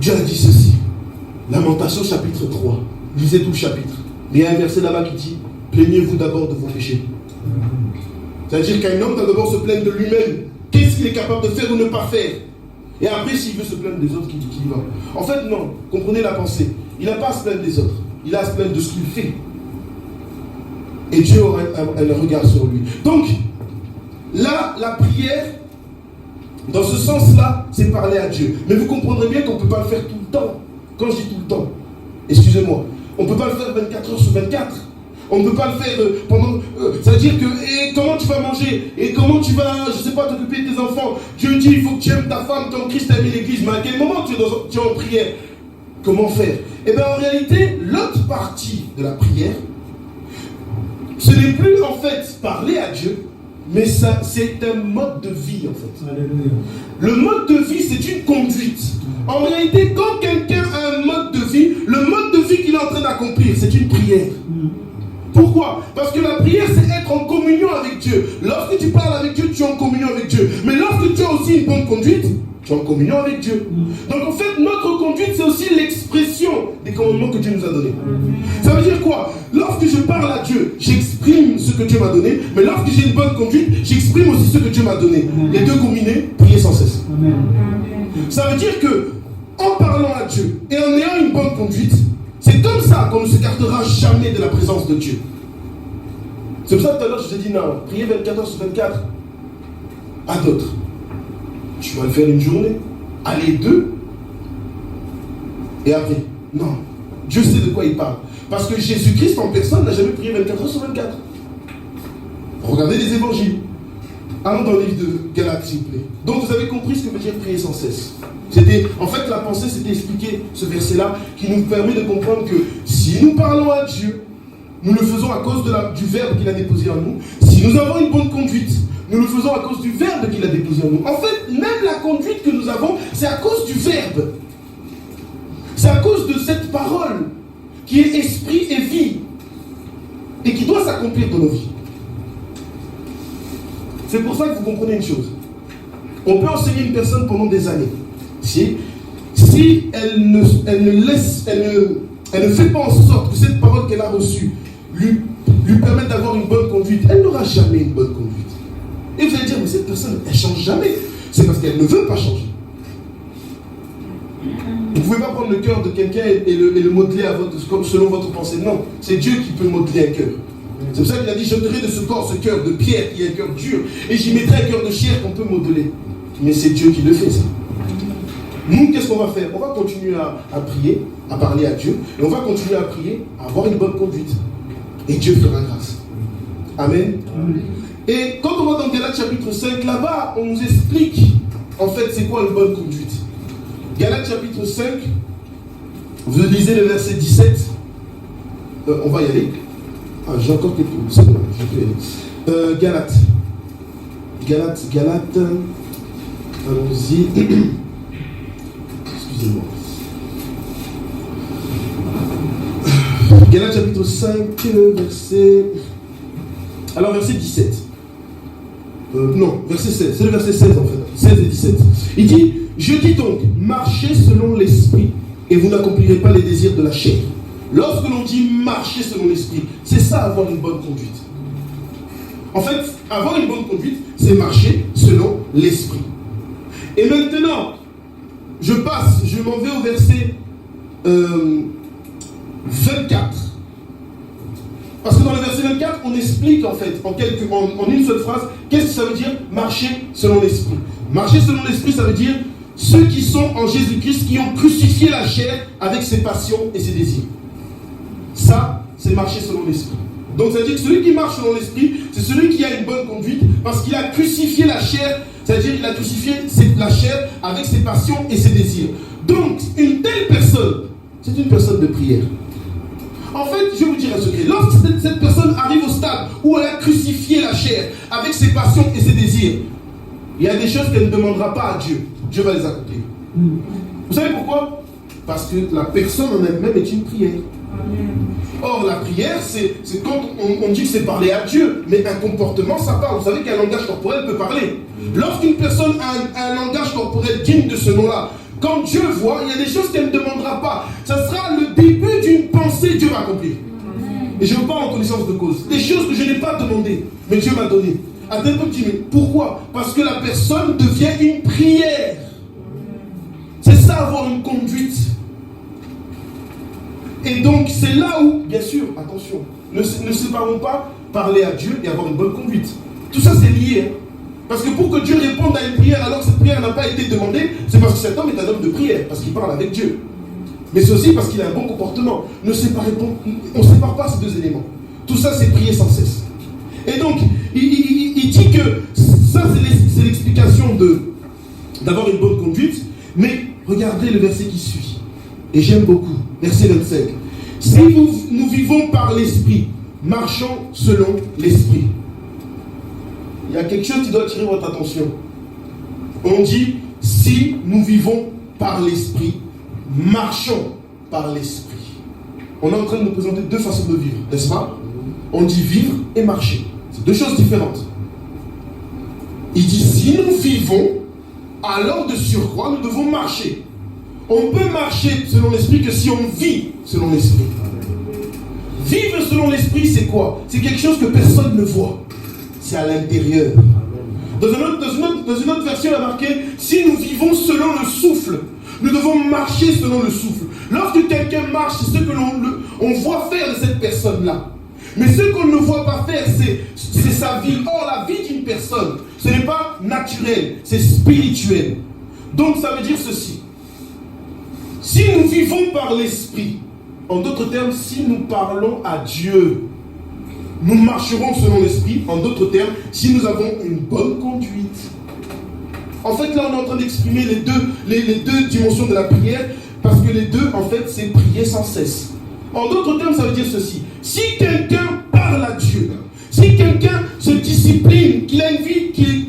Dieu a dit ceci, Lamentation chapitre 3, lisez tout le chapitre. Il y a un verset là-bas qui dit, plaignez-vous d'abord de vos péchés. C'est-à-dire qu'un homme doit d'abord se plaindre de lui-même. Qu'est-ce qu'il est capable de faire ou ne pas faire? Et après, s'il veut se plaindre des autres, qui va. En fait, non, comprenez la pensée. Il n'a pas à se plaindre des autres, il a à se plaindre de ce qu'il fait. Et Dieu aura un regard sur lui. Donc, là, la prière, dans ce sens-là, c'est parler à Dieu. Mais vous comprendrez bien qu'on ne peut pas le faire tout le temps. Quand je dis tout le temps, excusez-moi, on ne peut pas le faire 24 heures sur 24. On ne peut pas le faire pendant... c'est-à-dire que, et comment tu vas manger? Et comment tu vas, je ne sais pas, t'occuper de tes enfants? Dieu dit, il faut que tu aimes ta femme comme Christ a aimé l'église. Mais à quel moment tu es en prière? Comment faire? Eh bien, en réalité, l'autre partie de la prière, ce n'est plus en fait parler à Dieu, mais ça, c'est un mode de vie en fait. Alléluia. Le mode de vie, c'est une conduite. En réalité, quand quelqu'un a un mode de vie, le mode de vie qu'il est en train d'accomplir, c'est une prière. Pourquoi? Parce que la prière, c'est être en communion avec Dieu. Lorsque tu parles avec Dieu, tu es en communion avec Dieu. Mais lorsque tu as aussi une bonne conduite, tu es en communion avec Dieu. Donc en fait, notre conduite, c'est aussi l'expression des commandements que Dieu nous a donnés. Ça veut dire quoi? Lorsque je parle à Dieu, j'exprime ce que Dieu m'a donné. Mais lorsque j'ai une bonne conduite, j'exprime aussi ce que Dieu m'a donné. Les deux combinés, prier sans cesse. Amen. Ça veut dire que, en parlant à Dieu et en ayant une bonne conduite, c'est comme ça qu'on ne s'écartera jamais de la présence de Dieu. C'est pour ça que tout à l'heure je vous ai dit non, prier 24 heures sur 24 à d'autres. Tu vas le faire une journée, allez deux, et après. Non, Dieu sait de quoi il parle. Parce que Jésus-Christ en personne n'a jamais prié 24 heures sur 24. Regardez les évangiles. Allons dans le livre de Galates, s'il vous plaît. Donc vous avez compris ce que veut dire prier sans cesse. En fait, la pensée, c'était expliquer ce verset-là qui nous permet de comprendre que si nous parlons à Dieu, nous le faisons à cause du verbe qu'il a déposé en nous. Si nous avons une bonne conduite, nous le faisons à cause du verbe qu'il a déposé en nous. En fait, même la conduite que nous avons, c'est à cause du verbe. C'est à cause de cette parole qui est esprit et vie et qui doit s'accomplir dans nos vies. C'est pour ça que vous comprenez une chose. On peut enseigner une personne pendant des années. Si si elle ne fait pas en sorte que cette parole qu'elle a reçue lui permette d'avoir une bonne conduite, elle n'aura jamais une bonne conduite. Et vous allez dire, mais cette personne, elle ne change jamais. C'est parce qu'elle ne veut pas changer. Vous ne pouvez pas prendre le cœur de quelqu'un et le modeler selon votre pensée. Non, c'est Dieu qui peut modeler un cœur. C'est pour ça qu'il a dit, j'ôterai de ce corps ce cœur de pierre qui est un cœur dur, et j'y mettrai un cœur de chair qu'on peut modeler. Mais c'est Dieu qui le fait, ça. Nous, qu'est-ce qu'on va faire? On va continuer à prier, à parler à Dieu, et on va continuer à prier, à avoir une bonne conduite. Et Dieu fera grâce. Amen. Amen. Et quand on va dans Galates chapitre 5, là-bas, on nous explique, en fait, c'est quoi une bonne conduite. Galates chapitre 5, vous lisez le verset 17. On va y aller. Ah, j'ai encore quelques secondes. Je peux y aller. Galates. Allons-y. Excusez-moi. Galates chapitre 5, verset... Alors, verset 17. Non, verset 16. C'est le verset 16 en fait. 16 et 17. Il dit, je dis donc, marchez selon l'esprit, et vous n'accomplirez pas les désirs de la chair. Lorsque l'on dit marcher selon l'esprit, c'est ça avoir une bonne conduite. En fait, avoir une bonne conduite, c'est marcher selon l'esprit. Et maintenant, je m'en vais au verset 24. Parce que dans le verset 24, on explique en fait, en une seule phrase, qu'est-ce que ça veut dire marcher selon l'esprit. Marcher selon l'esprit, ça veut dire ceux qui sont en Jésus-Christ, qui ont crucifié la chair avec ses passions et ses désirs. Ça, c'est marcher selon l'esprit. Donc ça veut dire que celui qui marche selon l'esprit, c'est celui qui a une bonne conduite, parce qu'il a crucifié la chair, c'est-à-dire qu'il a crucifié la chair avec ses passions et ses désirs. Donc, une telle personne, c'est une personne de prière. En fait, je vais vous dire un secret. Lorsque cette personne arrive au stade où elle a crucifié la chair avec ses passions et ses désirs, il y a des choses qu'elle ne demandera pas à Dieu. Dieu va les accomplir. Vous savez pourquoi? Parce que la personne en elle-même est une prière. Or, la prière, c'est quand on dit que c'est parler à Dieu, mais un comportement, ça parle. Vous savez qu'un langage corporel peut parler. Lorsqu'une personne a un langage corporel digne de ce nom-là, quand Dieu voit, il y a des choses qu'elle ne demandera pas. Ça sera le début d'une pensée, Dieu va accomplir. Et je ne veux pas en connaissance de cause. Des choses que je n'ai pas demandées, mais Dieu m'a donné. À tel point que tu dis, mais pourquoi? Parce que la personne devient une prière. C'est ça, avoir une conduite. Et donc, c'est là où, bien sûr, attention, ne séparons pas parler à Dieu et avoir une bonne conduite. Tout ça, c'est lié. Parce que pour que Dieu réponde à une prière alors que cette prière n'a pas été demandée, c'est parce que cet homme est un homme de prière, parce qu'il parle avec Dieu. Mais c'est aussi parce qu'il a un bon comportement. On ne sépare pas ces deux éléments. Tout ça, c'est prier sans cesse. Et donc, il dit que ça, c'est l'explication d'avoir une bonne conduite. Mais regardez le verset qui suit. Et j'aime beaucoup. Verset 25. Si nous vivons par l'esprit, marchons selon l'esprit. Il y a quelque chose qui doit attirer votre attention. On dit, si nous vivons par l'esprit, marchons par l'esprit. On est en train de nous présenter deux façons de vivre, n'est-ce pas? On dit vivre et marcher. C'est deux choses différentes. Il dit, si nous vivons, alors de surcroît, nous devons marcher. On peut marcher selon l'esprit que si on vit selon l'esprit. Vivre selon l'esprit, c'est quoi? C'est quelque chose que personne ne voit. C'est à l'intérieur. Dans une autre version, il a marqué, si nous vivons selon le souffle, nous devons marcher selon le souffle. Lorsque quelqu'un marche, c'est ce que l'on voit faire de cette personne-là. Mais ce qu'on ne voit pas faire, c'est sa vie. Or, la vie d'une personne, ce n'est pas naturel, c'est spirituel. Donc, ça veut dire ceci. Si nous vivons par l'esprit, en d'autres termes, si nous parlons à Dieu, nous marcherons selon l'esprit. En d'autres termes, si nous avons une bonne conduite. En fait, là, on est en train d'exprimer les deux dimensions de la prière, parce que les deux, en fait, c'est prier sans cesse. En d'autres termes, ça veut dire ceci. Si quelqu'un parle à Dieu, si quelqu'un se discipline, qu'il a une vie qui est...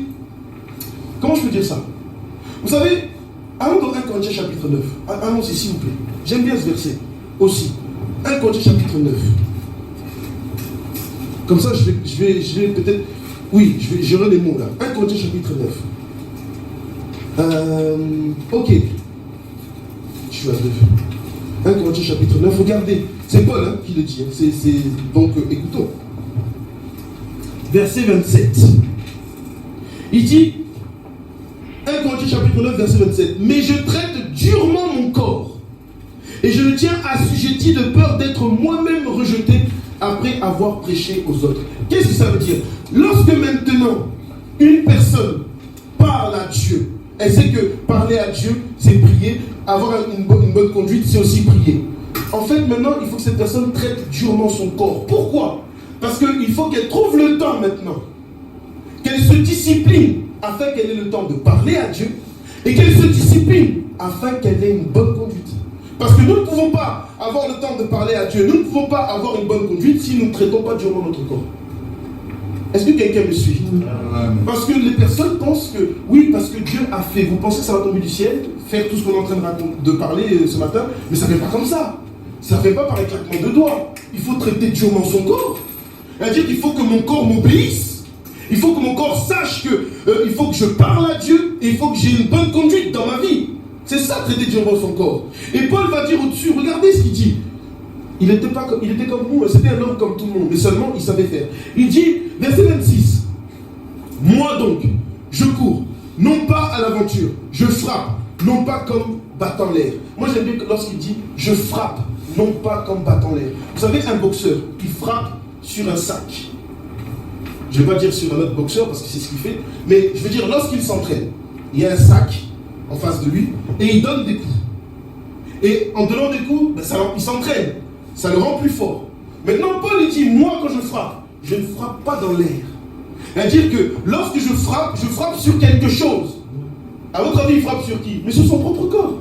Comment je peux dire ça? Vous savez, allons dans 1 Corinthiens chapitre 9. Allons-y, s'il vous plaît. J'aime bien ce verset aussi. 1 Corinthiens chapitre 9. Comme ça, je vais peut-être... Oui, j'aurai les mots là. 1 Corinthiens chapitre 9. Ok. tu as 2. 1 Corinthiens chapitre 9, regardez, c'est Paul qui le dit, donc écoutons. Verset 27. Il dit, 1 Corinthiens chapitre 9, verset 27, mais je traite durement mon corps, et je le tiens assujetti de peur d'être moi-même rejeté après avoir prêché aux autres. Qu'est-ce que ça veut dire? Lorsque maintenant, une personne parle à Dieu, elle sait que parler à Dieu, c'est prier, avoir une bonne conduite, c'est aussi prier. En fait, maintenant, il faut que cette personne traite durement son corps. Pourquoi? Parce qu'il faut qu'elle trouve le temps maintenant, qu'elle se discipline afin qu'elle ait le temps de parler à Dieu et qu'elle se discipline afin qu'elle ait une bonne conduite. Parce que nous ne pouvons pas avoir le temps de parler à Dieu, nous ne pouvons pas avoir une bonne conduite si nous ne traitons pas durement notre corps. Est-ce que quelqu'un me suit? Parce que les personnes pensent que, oui, parce que Dieu a fait. Vous pensez que ça va tomber du ciel, faire tout ce qu'on est en train de parler ce matin, mais ça ne fait pas comme ça. Ça ne fait pas par un claquement de doigts. Il faut traiter durement son corps. C'est-à-dire qu'il faut que mon corps m'obéisse. Il faut que mon corps sache que il faut que je parle à Dieu et il faut que j'ai une bonne conduite dans ma vie. C'est ça, traiter durement son corps. Et Paul va dire au-dessus, regardez ce qu'il dit. Il était comme nous, c'était un homme comme tout le monde, mais seulement il savait faire. Il dit, verset 26, moi donc, je cours, non pas à l'aventure, je frappe, non pas comme battant l'air. Moi j'aime bien lorsqu'il dit, je frappe, non pas comme battant l'air. Vous savez, un boxeur, il frappe sur un sac. Je ne vais pas dire sur un autre boxeur parce que c'est ce qu'il fait, mais je veux dire, lorsqu'il s'entraîne, il y a un sac en face de lui et il donne des coups. Et en donnant des coups, il s'entraîne. Ça le rend plus fort. Maintenant, Paul il dit, moi quand je ne frappe pas dans l'air. C'est-à-dire que lorsque je frappe sur quelque chose. À votre avis, il frappe sur qui? Mais sur son propre corps.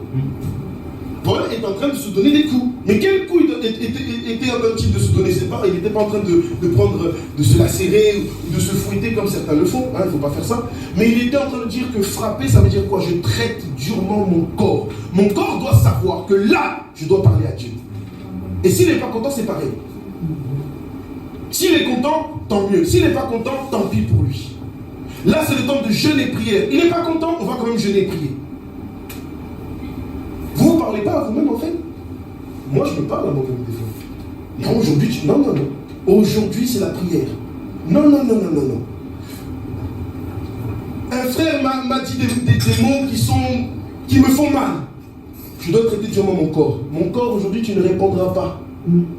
Paul est en train de se donner des coups. Mais quel coup était en train de se donner? C'est pas, il n'était pas en train de se lacérer ou de se fouetter comme certains le font. Il ne faut pas faire ça. Mais il était en train de dire que frapper, ça veut dire quoi? Je traite durement mon corps. Mon corps doit savoir que là, je dois parler à Dieu. Et s'il n'est pas content, c'est pareil. S'il est content, tant mieux. S'il n'est pas content, tant pis pour lui. Là, c'est le temps de jeûne et prière. Il n'est pas content, on va quand même jeûner et prier. Vous ne parlez pas à vous-même, en fait? Moi, je me parle à moi-même des fois. Non, aujourd'hui, non. Aujourd'hui, c'est la prière. Non. Un frère m'a dit des mots qui me font mal. Je dois traiter durement mon corps. Mon corps, aujourd'hui, tu ne répondras pas.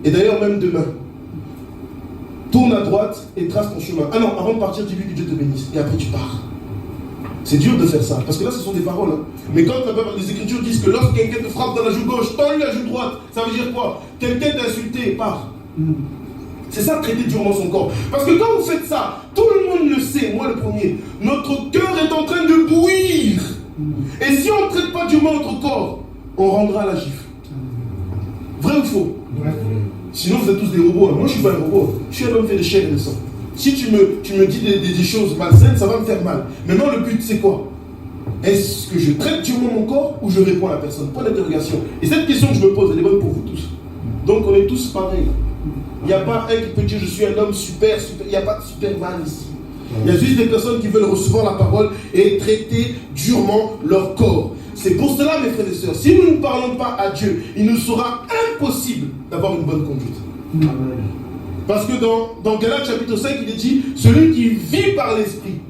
Et d'ailleurs, même demain. Tourne à droite et trace ton chemin. Ah non, avant de partir, dis-lui que Dieu te bénisse. Et après, tu pars. C'est dur de faire ça. Parce que là, ce sont des paroles. Mais quand les Écritures disent que lorsque quelqu'un te frappe dans la joue gauche, tends-lui la joue droite, ça veut dire quoi? Quelqu'un t'a insulté, pars. C'est ça, traiter durement son corps. Parce que quand vous faites ça, tout le monde le sait, moi le premier, notre cœur est en train de bouillir. Et si on ne traite pas durement notre corps, on rendra la gifle. Vrai ou faux? Ouais. Sinon vous êtes tous des robots. Moi je ne suis pas un robot. Je suis un homme fait de chair et de sang. Si tu me dis des choses malsaines, ça va me faire mal. Maintenant le but c'est quoi? Est-ce que je traite durement mon corps ou je réponds à la personne? Point d'interrogation. Et cette question que je me pose, elle est bonne pour vous tous. Donc on est tous pareils. Il n'y a pas un qui peut dire je suis un homme super. Il n'y a pas de Superman ici. Il y a juste des personnes qui veulent recevoir la parole et traiter durement leur corps. C'est pour cela, mes frères et sœurs, si nous ne parlons pas à Dieu, il nous sera impossible d'avoir une bonne conduite. Amen. Parce que dans Galates chapitre 5, il est dit, celui qui vit par l'esprit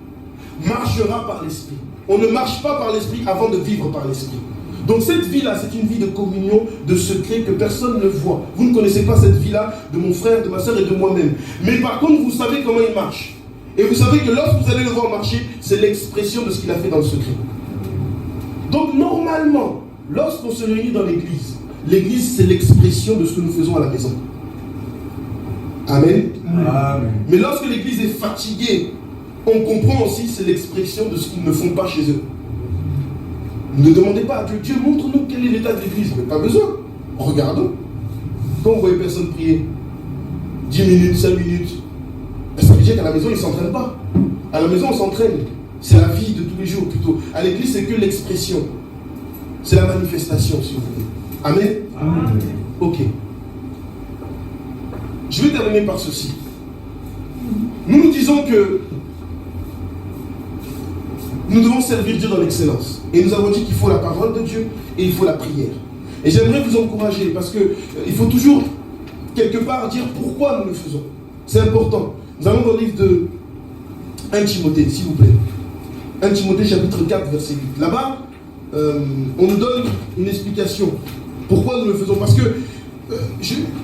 marchera par l'esprit. On ne marche pas par l'esprit avant de vivre par l'esprit. Donc cette vie-là, c'est une vie de communion, de secret que personne ne voit. Vous ne connaissez pas cette vie-là de mon frère, de ma soeur et de moi-même. Mais par contre, vous savez comment il marche. Et vous savez que lorsque vous allez le voir marcher, c'est l'expression de ce qu'il a fait dans le secret. Donc normalement, lorsqu'on se réunit dans l'église, l'église c'est l'expression de ce que nous faisons à la maison. Amen. Amen. Mais lorsque l'église est fatiguée, on comprend aussi c'est l'expression de ce qu'ils ne font pas chez eux. Ne demandez pas à Dieu, Dieu montre-nous quel est l'état de l'église. Mais pas besoin. Regardons. Quand vous voyez personne prier, 10 minutes, 5 minutes, ça veut dire qu'à la maison, ils ne s'entraînent pas. À la maison, on s'entraîne. C'est la vie de tous les jours plutôt. À l'église, c'est que l'expression. C'est la manifestation, si vous voulez. Amen. Amen. Ok. Je vais terminer par ceci. Nous disons que nous devons servir Dieu dans l'excellence. Et nous avons dit qu'il faut la parole de Dieu et il faut la prière. Et j'aimerais vous encourager parce que il faut toujours quelque part dire pourquoi nous le faisons. C'est important. Nous allons dans le livre de 1 Timothée, s'il vous plaît. 1 Timothée chapitre 4, verset 8. Là-bas, on nous donne une explication. Pourquoi nous le faisons? Parce que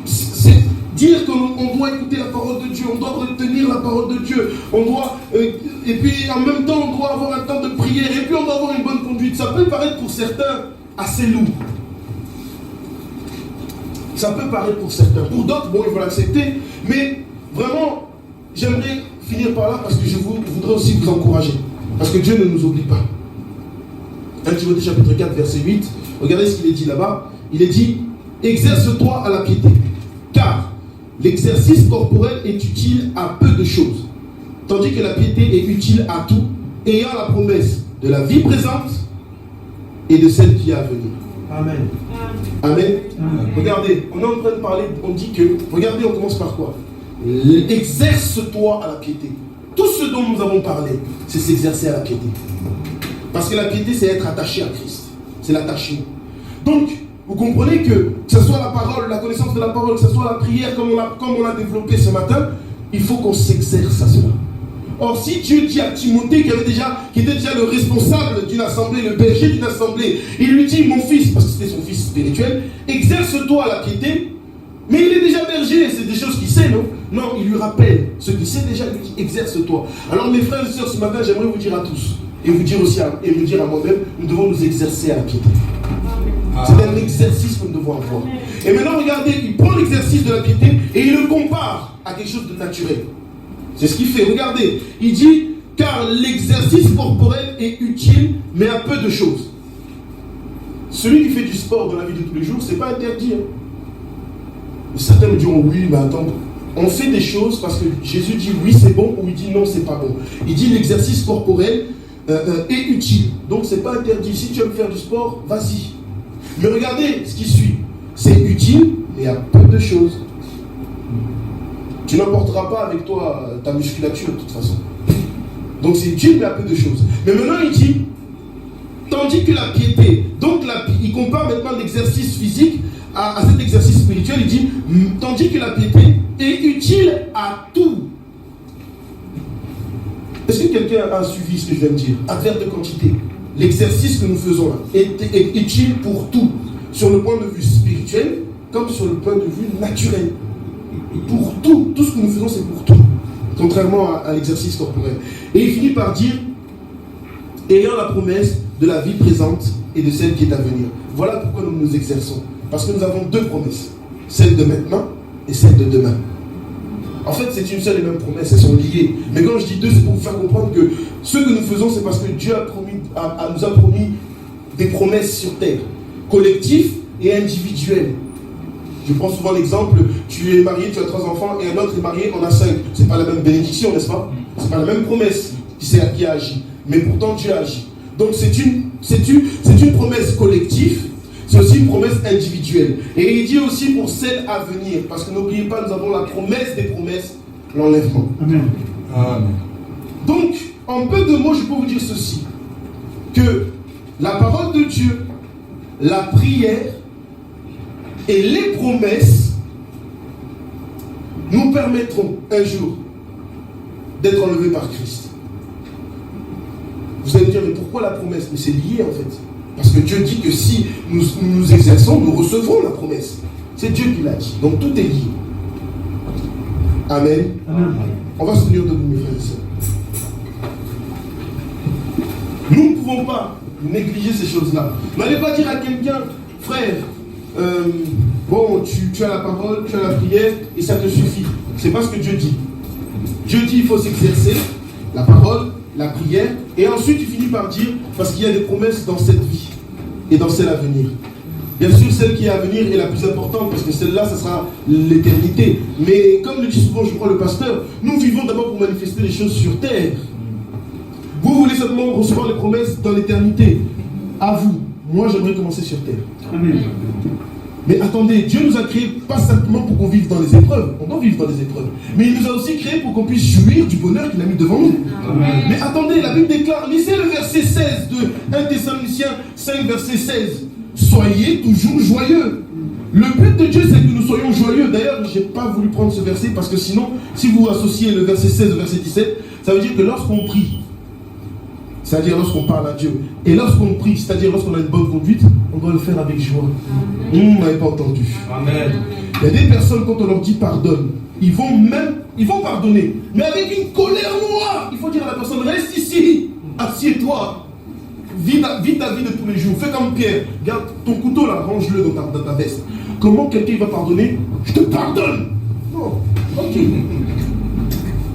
c'est dire qu'on doit écouter la parole de Dieu, on doit retenir la parole de Dieu, on doit, et puis en même temps on doit avoir un temps de prière, et puis on doit avoir une bonne conduite. Ça peut paraître pour certains assez lourd. Ça peut paraître pour certains. Pour d'autres, bon, ils vont l'accepter, mais vraiment, j'aimerais finir par là parce que je voudrais aussi vous encourager. Parce que Dieu ne nous oublie pas. 1 Timothée chapitre 4, verset 8, regardez ce qu'il est dit là-bas. Il est dit, exerce-toi à la piété, car l'exercice corporel est utile à peu de choses, tandis que la piété est utile à tout, ayant la promesse de la vie présente et de celle qui est à venir. Amen. Amen. Amen. Regardez, on est en train de parler, on dit que, regardez, on commence par quoi? Exerce-toi à la piété. Tout ce dont nous avons parlé, c'est s'exercer à la piété. Parce que la piété, c'est être attaché à Christ. C'est l'attachement. Donc, vous comprenez que ce soit la parole, la connaissance de la parole, que ce soit la prière, comme on a développé ce matin, il faut qu'on s'exerce à cela. Or, si Dieu dit à Timothée, qui était déjà le responsable d'une assemblée, le berger d'une assemblée, il lui dit, mon fils, parce que c'était son fils spirituel, exerce-toi à la piété, mais il est déjà berger, c'est des choses qu'il sait, non? Non, il lui rappelle ce qu'il sait déjà, il lui dit, exerce-toi. Alors, mes frères et sœurs, ce matin, j'aimerais vous dire à tous, et vous dire aussi et me dire à moi-même, nous devons nous exercer à la piété. C'est un exercice que nous devons avoir. Et maintenant, regardez, il prend l'exercice de la piété et il le compare à quelque chose de naturel. C'est ce qu'il fait. Regardez, il dit, car l'exercice corporel est utile, mais à peu de choses. Celui qui fait du sport dans la vie de tous les jours, c'est pas interdit. Hein. Certains me diront, oui, mais attends, on fait des choses parce que Jésus dit oui, c'est bon, ou il dit non, c'est pas bon. Il dit l'exercice corporel est utile. Donc, c'est pas interdit. Si tu aimes faire du sport, vas-y. Mais regardez ce qui suit. C'est utile, mais à peu de choses. Tu n'emporteras pas avec toi ta musculature de toute façon. Donc c'est utile, mais à peu de choses. Mais maintenant il dit, tandis que la piété, donc il compare maintenant l'exercice physique à cet exercice spirituel, il dit, tandis que la piété est utile à tout. Est-ce que quelqu'un a suivi ce que je viens de dire? Adverbe de quantité. L'exercice que nous faisons là est utile pour tout, sur le point de vue spirituel, comme sur le point de vue naturel. Pour tout, tout ce que nous faisons, c'est pour tout, contrairement à l'exercice corporel. Et il finit par dire, ayant la promesse de la vie présente et de celle qui est à venir. Voilà pourquoi nous nous exerçons. Parce que nous avons deux promesses, celle de maintenant et celle de demain. En fait, c'est une seule et même promesse, elles sont liées. Mais quand je dis deux, c'est pour vous faire comprendre que ce que nous faisons, c'est parce que Dieu nous a promis des promesses sur terre, collectives et individuelles. Je prends souvent l'exemple, tu es marié, tu as 3 enfants, et un autre est marié, on a 5. C'est pas la même bénédiction, n'est-ce pas? C'est pas la même promesse qui a agi. Mais pourtant, Dieu agit. Donc, c'est une promesse collective, c'est aussi une promesse individuelle. Et il dit aussi pour celle à venir, parce que n'oubliez pas, nous avons la promesse des promesses, l'enlèvement. Amen. Amen. Donc, en peu de mots, je peux vous dire ceci, que la parole de Dieu, la prière, et les promesses nous permettront un jour d'être enlevés par Christ. Vous allez me dire, mais pourquoi la promesse? Mais c'est lié en fait. Parce que Dieu dit que si nous nous exerçons, nous recevrons la promesse. C'est Dieu qui l'a dit. Donc tout est lié. Amen. Amen. On va se tenir debout, mes frères et sœurs. Nous ne pouvons pas négliger ces choses-là. N'allez pas dire à quelqu'un, frère, bon, tu as la parole, tu as la prière, et ça te suffit. C'est pas ce que Dieu dit. Dieu dit il faut s'exercer, la parole, la prière, et ensuite il finit par dire, parce qu'il y a des promesses dans cette vie, et dans celle à venir. Bien sûr, celle qui est à venir est la plus importante, parce que celle-là, ça sera l'éternité. Mais comme le dit souvent, je crois, le pasteur, nous vivons d'abord pour manifester les choses sur terre. Vous voulez simplement recevoir les promesses dans l'éternité. À vous. Moi, j'aimerais commencer sur terre. Amen. Mais attendez, Dieu nous a créés pas simplement pour qu'on vive dans les épreuves. On doit vivre dans les épreuves. Mais il nous a aussi créés pour qu'on puisse jouir du bonheur qu'il a mis devant nous. Amen. Mais attendez, la Bible déclare, lisez le verset 16 de 1 Thessaloniciens 5, verset 16. soyez toujours joyeux. Le but de Dieu, c'est que nous soyons joyeux. D'ailleurs, je n'ai pas voulu prendre ce verset parce que sinon, si vous associez le verset 16 au verset 17, ça veut dire que lorsqu'on prie, c'est-à-dire lorsqu'on parle à Dieu, et lorsqu'on prie, c'est-à-dire lorsqu'on a une bonne conduite, on doit le faire avec joie. Vous m'avez pas entendu. Amen. Il y a des personnes, quand on leur dit pardonne, ils vont pardonner, mais avec une colère noire. Il faut dire à la personne, reste ici, assieds-toi, vis ta vie de tous les jours, fais comme Pierre, garde ton couteau là, range-le dans ta veste. Comment quelqu'un va pardonner? Je te pardonne. Non, ok.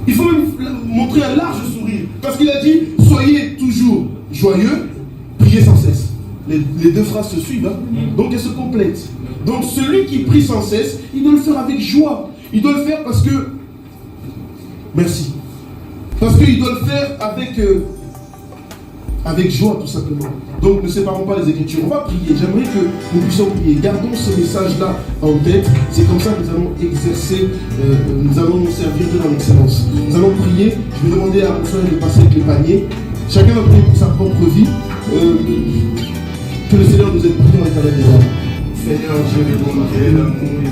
Il faut même montrer un large sourire, parce qu'il a dit, soyez toujours joyeux, priez sans cesse. Les deux phrases se suivent, hein? Donc elles se complètent. Donc celui qui prie sans cesse, il doit le faire avec joie. Il doit le faire parce que... Merci. Parce qu'il doit le faire avec joie, tout simplement. Donc ne séparons pas les Écritures. On va prier. J'aimerais que nous puissions prier. Gardons ce message-là en tête. C'est comme ça que nous allons exercer, nous allons nous servir Dieu dans l'excellence. Nous allons prier. Je vais demander à François de passer avec les paniers. Chacun va prier pour sa propre vie. Que le Seigneur nous aide. Prions avec la Seigneur Dieu, les bontés, l'amour et